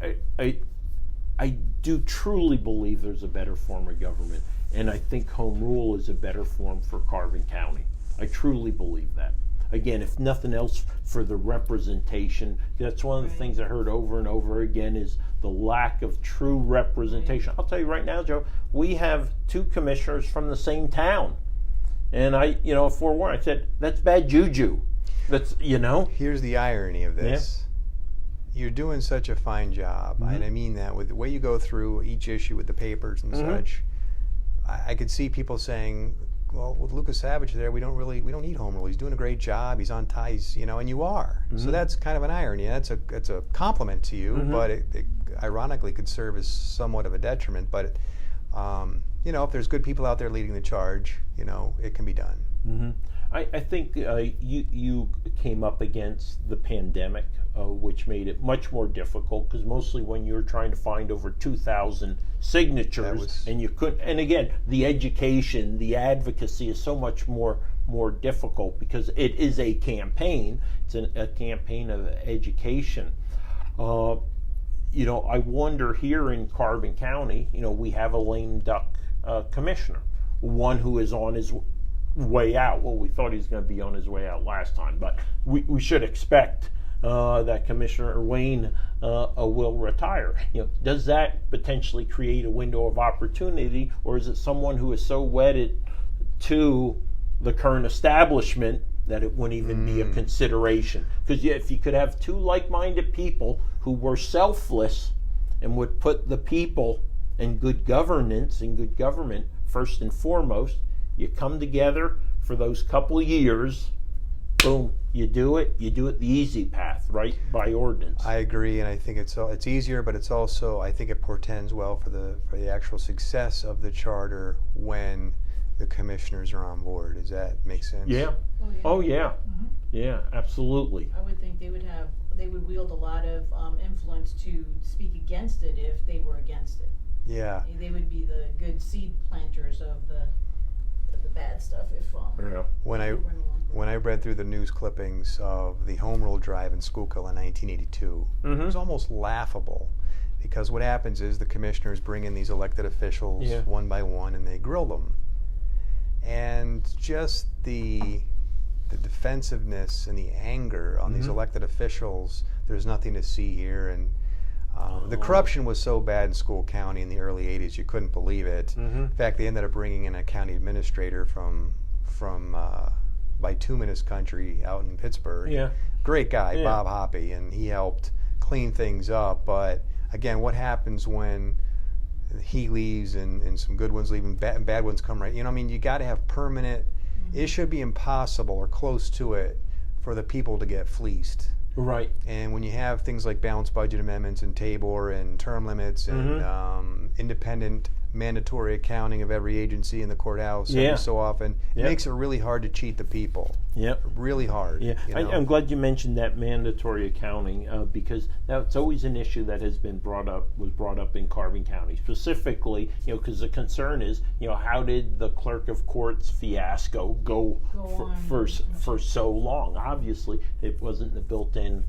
I do truly believe there's a better form of government, and I think home rule is a better form for Carbon County. I truly believe that. Again, if nothing else, for the representation. That's one of the Right. things I heard over and over again is the lack of true representation. I'll tell you right now, Joe, we have 2 commissioners from the same town. And I forewarned, I said, that's bad juju. That's, Here's the irony of this. You're doing such a fine job, and I mean that with the way you go through each issue with the papers and such. I could see people saying, well, with Lucas Savage there, we don't need home rule. He's doing a great job. He's on ties, and you are. So that's kind of an irony. That's a compliment to you, but it ironically could serve as somewhat of a detriment. But if there's good people out there leading the charge, it can be done. Mm-hmm. I think you came up against the pandemic, which made it much more difficult, because mostly when you're trying to find over 2,000 signatures and you couldn't, and again, the education, the advocacy is so much more difficult because it is a campaign. It's a campaign of education. I wonder here in Carbon County, we have a lame duck commissioner, one who is on his way out. Well, we thought he was going to be on his way out last time, but we should expect that Commissioner Wayne will retire. Does that potentially create a window of opportunity, or is it someone who is so wedded to the current establishment that it wouldn't even be a consideration? Because if you could have 2 like-minded people who were selfless and would put the people and good governance and good government first and foremost, you come together for those couple years, boom, you do it the easy path, right, by ordinance. I agree, and I think it's easier, but it's also, I think it portends well for the actual success of the charter when the commissioners are on board. Does that make sense? Yeah. Oh yeah. Yeah, absolutely. I would think they would wield a lot of influence to speak against it if they were against it. Yeah. They would be the good seed planters of the bad stuff if Yeah. When they I weren't along. when I read through the news clippings of the home rule drive in Schuylkill in 1982, it was almost laughable, because what happens is the commissioners bring in these elected officials one by one and they grill them. and just the defensiveness and the anger on these elected officials. There's nothing to see here, and the corruption was so bad in School County in the early '80s, you couldn't believe it. In fact, they ended up bringing in a county administrator from bituminous country out in Pittsburgh. Yeah. Great guy, Yeah. Bob Hoppe, and he helped clean things up. But again, what happens when he leaves and some good ones leave and bad ones come, right? You know, I mean, you got to have permanent. It should be impossible or close to it for the people to get fleeced. Right. And when you have things like balanced budget amendments and TABOR and term limits and independent mandatory accounting of every agency in the courthouse every so often, it makes it really hard to cheat the people. Yep. Really hard. Yeah, you know? I'm glad you mentioned that mandatory accounting because that's always an issue that has been brought up in Carbon County specifically. You know, because the concern is, you know, how did the clerk of courts fiasco go for so long? Obviously, it wasn't the built-in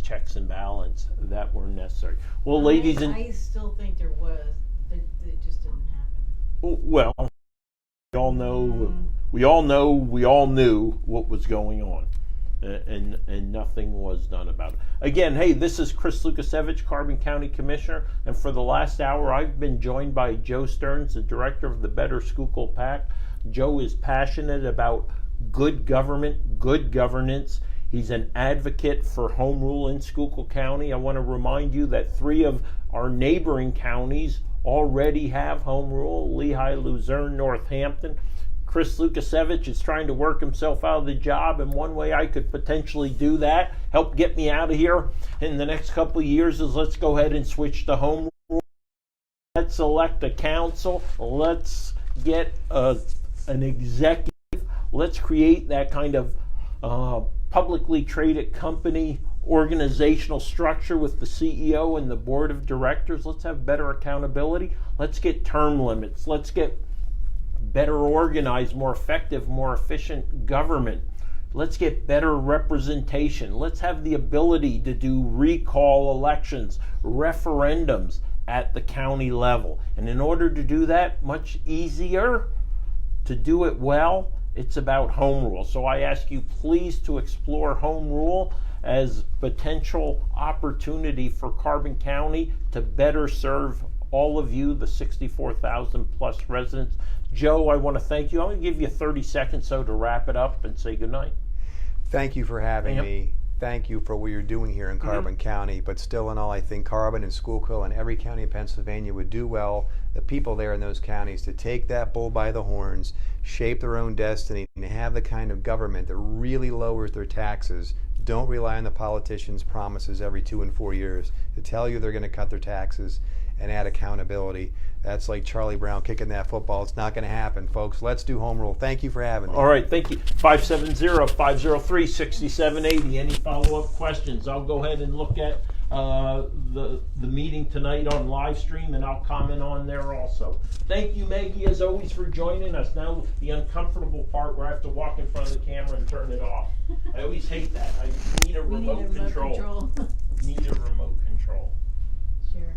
checks and balance that were necessary. Well, ladies and I still think there was. It just didn't happen. well, we all knew what was going on, and nothing was done about it. Again, hey, this is Chris Lukasiewicz, Carbon County Commissioner, and for the last hour, I've been joined by Joe Stearns, the director of the Better Schuylkill PAC. Joe is passionate about good government, good governance. He's an advocate for home rule in Schuylkill County. I want to remind you that 3 of our neighboring counties already have home rule: Lehigh, Luzerne, Northampton. Chris Lukasiewicz is trying to work himself out of the job, and one way I could potentially do that, help get me out of here in the next couple of years, is let's go ahead and switch to home rule. Let's elect a council. Let's get an executive. Let's create that kind of publicly traded company organizational structure with the CEO and the board of directors. Let's have better accountability. Let's get term limits. Let's get better organized, more effective, more efficient government. Let's get better representation. Let's have the ability to do recall elections, referendums at the county level. And in order to do that, much easier to do it well, it's about home rule. So I ask you please to explore home rule as potential opportunity for Carbon County to better serve all of you, the 64,000 plus residents. Joe, I want to thank you. I'm going to give you 30 seconds to wrap it up and say goodnight. Thank you for having me. Thank you for what you're doing here in Carbon County. But still in all, I think Carbon and Schuylkill and every county in Pennsylvania would do well, the people there in those counties, to take that bull by the horns, shape their own destiny, and have the kind of government that really lowers their taxes. Don't rely on the politicians' promises every 2 and 4 years to tell you they're going to cut their taxes and add accountability. That's like Charlie Brown kicking that football. It's not going to happen, folks. Let's do home rule. Thank you for having me. All right, thank you. 570-503-6780. Any follow-up questions? I'll go ahead and look at the meeting tonight on live stream, and I'll comment on there also. Thank you, Maggie, as always, for joining us. Now the uncomfortable part where I have to walk in front of the camera and turn it off. I always hate that. I need a remote control. Need a remote control. Sure.